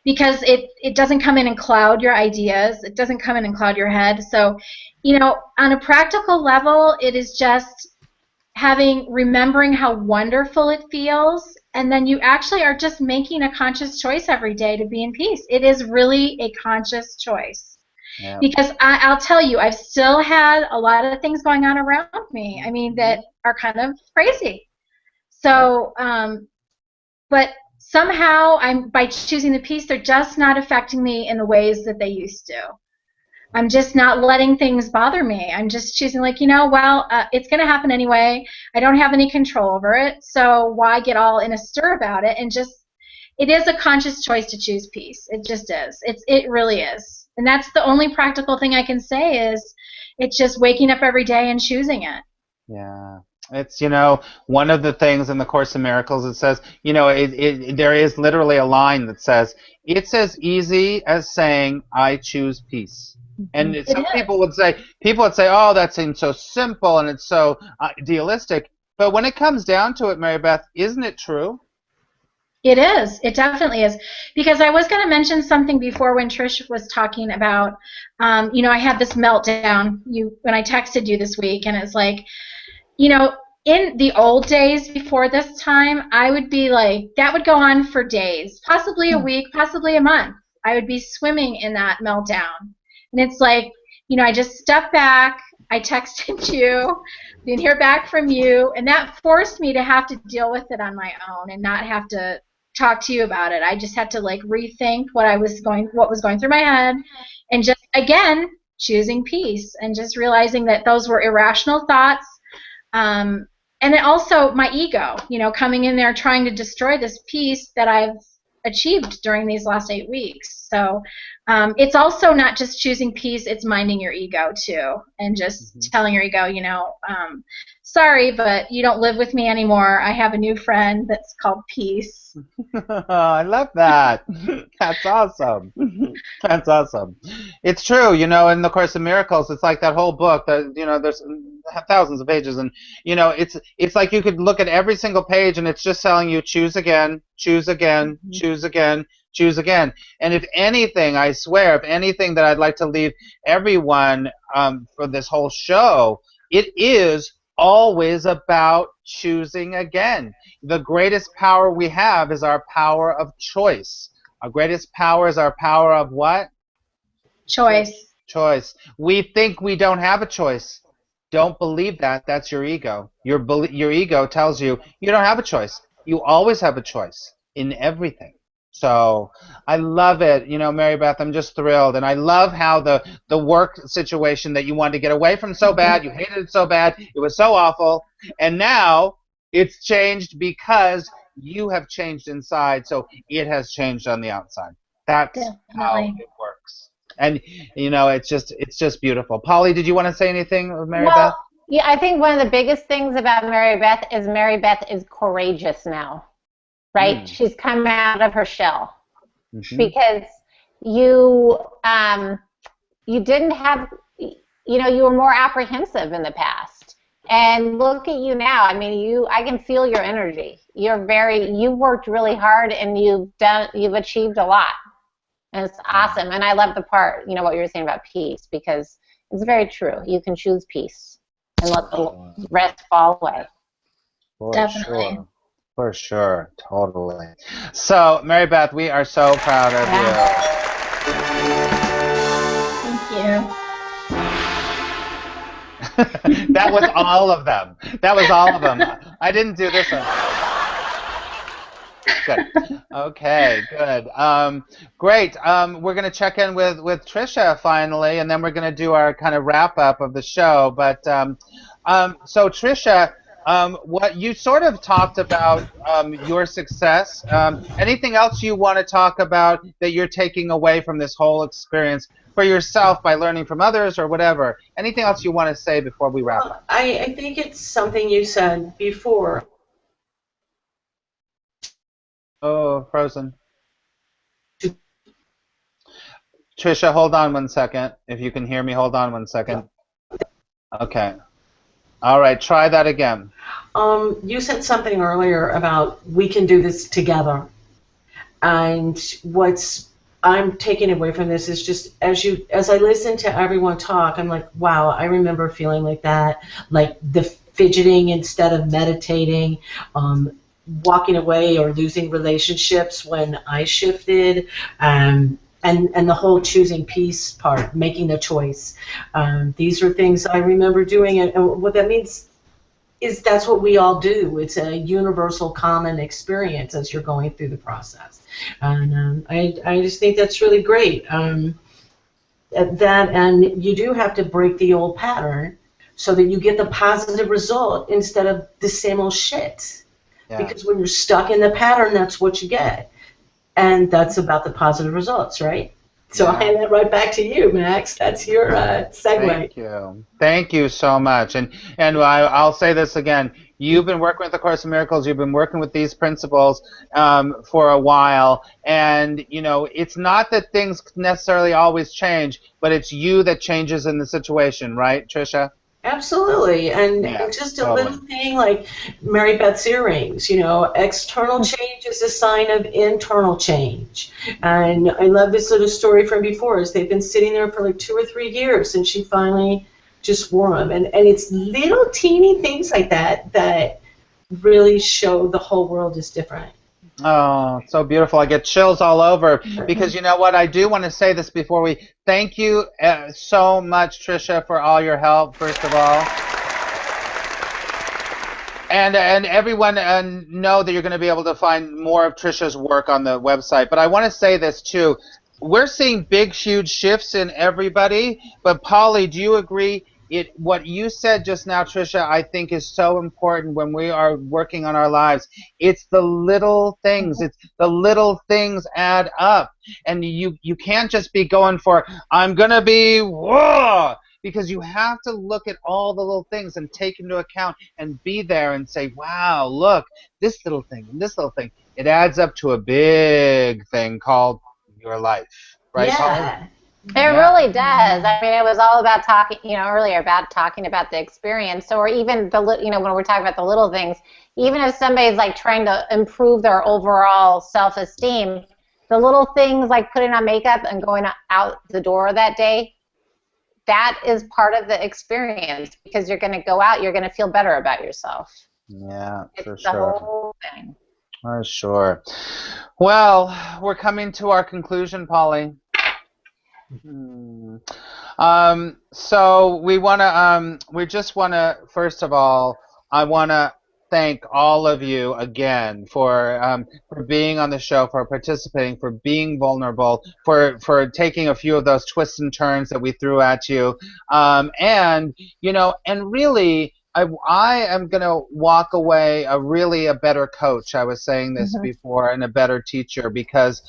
Because it doesn't come in and cloud your ideas. It doesn't come in and cloud your head. So, on a practical level, it is just remembering how wonderful it feels, and then you actually are just making a conscious choice every day to be in peace. It is really a conscious choice. Yeah. Because I'll tell you, I've still had a lot of things going on around me, that are kind of crazy. So, but somehow, by choosing the peace, they're just not affecting me in the ways that they used to. I'm just not letting things bother me. I'm just choosing, it's going to happen anyway. I don't have any control over it, so why get all in a stir about it and just it is a conscious choice to choose peace. It just is. It really is. And that's the only practical thing I can say is it's just waking up every day and choosing it. Yeah. It's, one of the things in the Course in Miracles, it says, there is literally a line that says, it's as easy as saying, I choose peace. And some people would say, oh, that seems so simple and it's so idealistic. But when it comes down to it, Mary Beth, isn't it true? It is. It definitely is. Because I was going to mention something before when Trish was talking about, I had this meltdown when I texted you this week, and it's like, in the old days before this time, I would be like, that would go on for days, possibly a week, possibly a month. I would be swimming in that meltdown. And it's like, I just stepped back, I texted you, didn't hear back from you, and that forced me to have to deal with it on my own and not have to talk to you about it. I just had to rethink what was going through my head, and just again choosing peace and just realizing that those were irrational thoughts. And it also my ego, coming in there trying to destroy this peace that I've achieved during these last 8 weeks. So it's also not just choosing peace, it's minding your ego too, and just telling your ego, sorry, but you don't live with me anymore. I have a new friend that's called Peace. I love that. That's awesome. That's awesome. It's true, in the Course in Miracles, it's like that whole book that, there's thousands of pages, and, it's like you could look at every single page and it's just telling you choose again, choose again, choose again, choose again. And if anything, I swear, if anything that I'd like to leave everyone for this whole show, it is always about choosing again. The greatest power we have is our power of choice. Our greatest power is our power of what? Choice. Choice. We think we don't have a choice. Don't believe that. That's your ego. Your ego tells you you don't have a choice. You always have a choice in everything. So I love it, Mary Beth. I'm just thrilled, and I love how the work situation that you wanted to get away from so bad, you hated it so bad, it was so awful, and now it's changed because you have changed inside, so it has changed on the outside. That's how it works. And it's just beautiful. Polly, did you want to say anything, Mary Beth? Yeah, I think one of the biggest things about Mary Beth is courageous now. Right? She's come out of her shell because you didn't have, you were more apprehensive in the past. And look at you now. I mean, I can feel your energy. You worked really hard and you've achieved a lot. And it's awesome. And I love the part, what you were saying about peace, because it's very true. You can choose peace and let the rest fall away. Definitely. Sure. For sure, totally. So, Mary Beth, we are so proud of you. Thank you. That was all of them. I didn't do this one. Good. Okay, good. Great. We're going to check in with Tricia finally, and then we're going to do our kind of wrap up of the show. But so Tricia, what you sort of talked about your success. Anything else you want to talk about that you're taking away from this whole experience for yourself by learning from others or whatever? Anything else you want to say before we wrap up? I think it's something you said before. Oh, frozen. Tricia, hold on one second. If you can hear me, hold on one second. Okay. All right, try that again. You said something earlier about we can do this together. And what I'm taking away from this is just as I listen to everyone talk, I'm like, wow, I remember feeling like that, like the fidgeting instead of meditating, walking away or losing relationships when I shifted, and the whole choosing peace part, making the choice. These are things I remember doing, and what that means is that's what we all do. It's a universal common experience as you're going through the process. And I just think that's really great. And you do have to break the old pattern so that you get the positive result instead of the same old shit. Yeah. Because when you're stuck in the pattern, that's what you get. And that's about the positive results, right? So I'll Yeah. hand that right back to you, Max. That's your segue. Thank you. Thank you so much. And I'll say this again. You've been working with the Course in Miracles. You've been working with these principles for a while. And, you know, it's not that things necessarily always change, but it's you that changes in the situation, right, Tricia? Absolutely, and Yeah, just a totally. little thing like Mary Beth's earrings, you know, external change is a sign of internal change. And I love this little story from before, is they've been sitting there for like 2 or 3 years, and she finally just wore them. And it's little teeny things like that that really show the whole world is different. Oh, so beautiful. I get chills all over because you know what? I do want to say this before we thank you so much, Tricia, for all your help, first of all. And everyone know that you're going to be able to find more of Tricia's work on the website. But I want to say this too. We're seeing big, huge shifts in everybody. But Polly, do you agree? What you said just now, Tricia, I think is so important when we are working on our lives. It's the little things. It's the little things add up. And you can't just be going for, I'm going to be, whoa, because you have to look at all the little things and take into account and be there and say, wow, look, this little thing and this little thing. It adds up to a big thing called your life. Right, Polly? Yeah. It really does. I mean, it was all about talking, you know, earlier about talking about the experience. So, or even you know, when we're talking about the little things, even if somebody's like trying to improve their overall self-esteem, the little things like putting on makeup and going out the door that day, that is part of the experience because you're going to go out, you're going to feel better about yourself. Yeah, It's for the sure. whole thing. For sure. Well, we're coming to our conclusion, Polly. So we just want to, first of all, I want to thank all of you again for being on the show, for participating, for being vulnerable, for taking a few of those twists and turns that we threw at you, and you know, and really. I am going to walk away a better coach. I was saying this before, and a better teacher because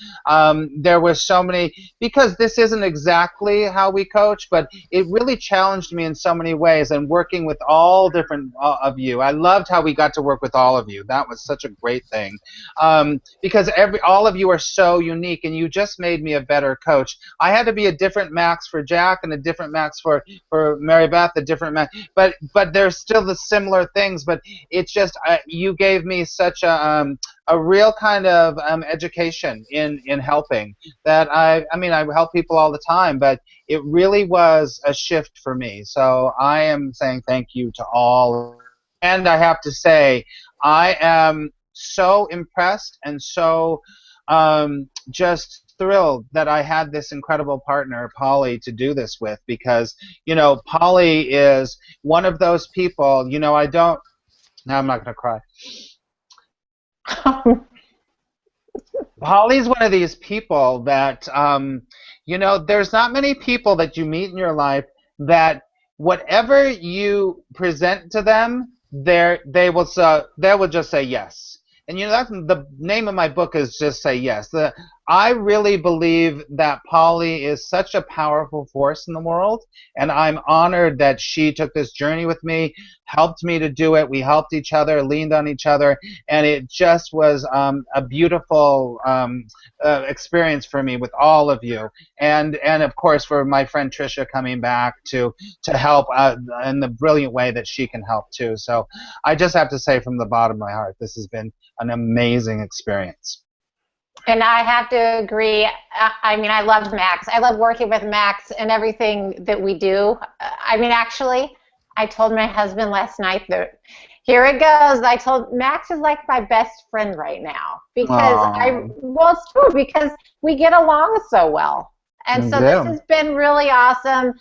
there were so many, because this isn't exactly how we coach, but it really challenged me in so many ways, and working with all different of you. I loved how we got to work with all of you. That was such a great thing, because all of you are so unique, and you just made me a better coach. I had to be a different Max for Jack and a different Max for Mary Beth, a different Max, but there's still the similar things, but it's just you gave me such a real kind of education in helping that I mean I help people all the time, but it really was a shift for me. So I am saying thank you to all, and I have to say I am so impressed and so just thrilled that I had this incredible partner, Polly, to do this with, because, you know, Polly is one of those people, you know, now I'm not going to cry. Polly's one of these people that, you know, there's not many people that you meet in your life that whatever you present to them, they will just say yes. And you know, that's the name of my book, is just say yes. I really believe that Polly is such a powerful force in the world, and I'm honored that she took this journey with me, helped me to do it. We helped each other, leaned on each other, and it just was a beautiful experience for me with all of you, and of course for my friend Tricia coming back to help in the brilliant way that she can help too. So I just have to say from the bottom of my heart, this has been an amazing experience. And I have to agree. I mean, I love Max. I love working with Max and everything that we do. I mean, actually, I told my husband last night that, here it goes. I told Max is like my best friend right now because well, it's true, because we get along so well. And so this has been really awesome.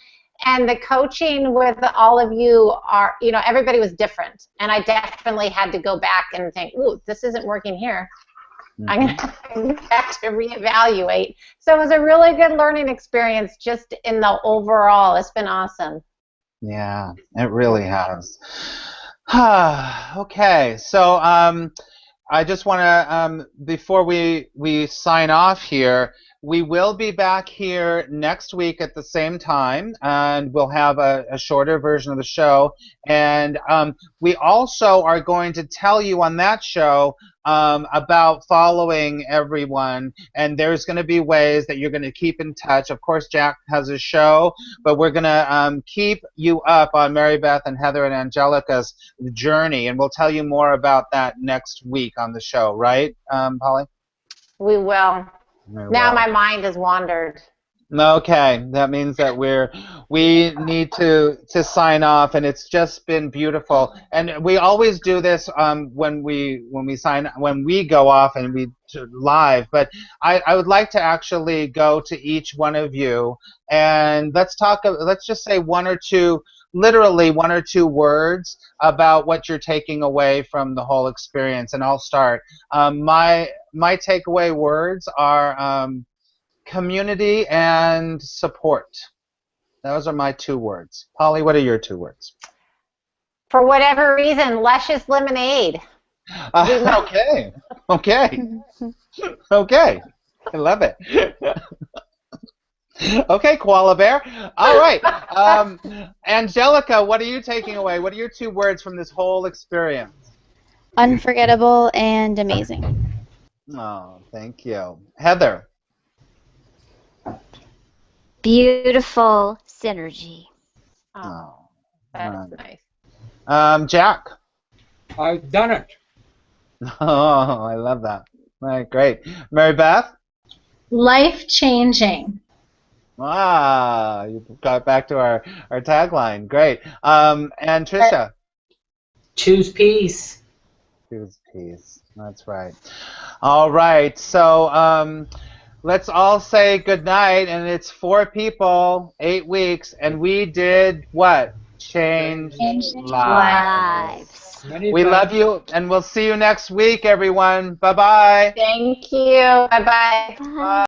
And the coaching with all of you are, you know, everybody was different. And I definitely had to go back and think, ooh, this isn't working here. I'm going to have to reevaluate. So it was a really good learning experience just in the overall. It's been awesome. Yeah, it really has. Okay, so I just want to, before we sign off here, we will be back here next week at the same time, and we'll have a shorter version of the show. And we also are going to tell you on that show about following everyone, and there's going to be ways that you're going to keep in touch. Of course, Jack has a show, but we're going to keep you up on Mary Beth and Heather and Angelica's journey, and we'll tell you more about that next week on the show, right, Polly? We will. Now my mind has wandered. Okay, that means that we need to sign off, and it's just been beautiful. And we always do this when we go off and we live. But I would like to actually go to each one of you, and let's just say one or two, literally one or two words about what you're taking away from the whole experience. And I'll start. My takeaway words are community and support. Those are my 2 words. Polly, what are your 2 words? For whatever reason, luscious lemonade. Okay. Okay. I love it. Okay, Koala Bear. All right. Angelica, what are you taking away? What are your 2 words from this whole experience? Unforgettable and amazing. Oh, thank you. Heather. Beautiful synergy. Oh, that's nice. Jack. I've done it. Oh, I love that. All right, great. Mary Beth. Life-changing. Ah, you got back to our tagline. Great. And Trisha. Choose peace. Choose peace. That's right. All right. So let's all say good night. And it's 4 people, 8 weeks, and we did what? Change lives. We love you, and we'll see you next week, everyone. Bye-bye. Thank you. Bye-bye. Bye.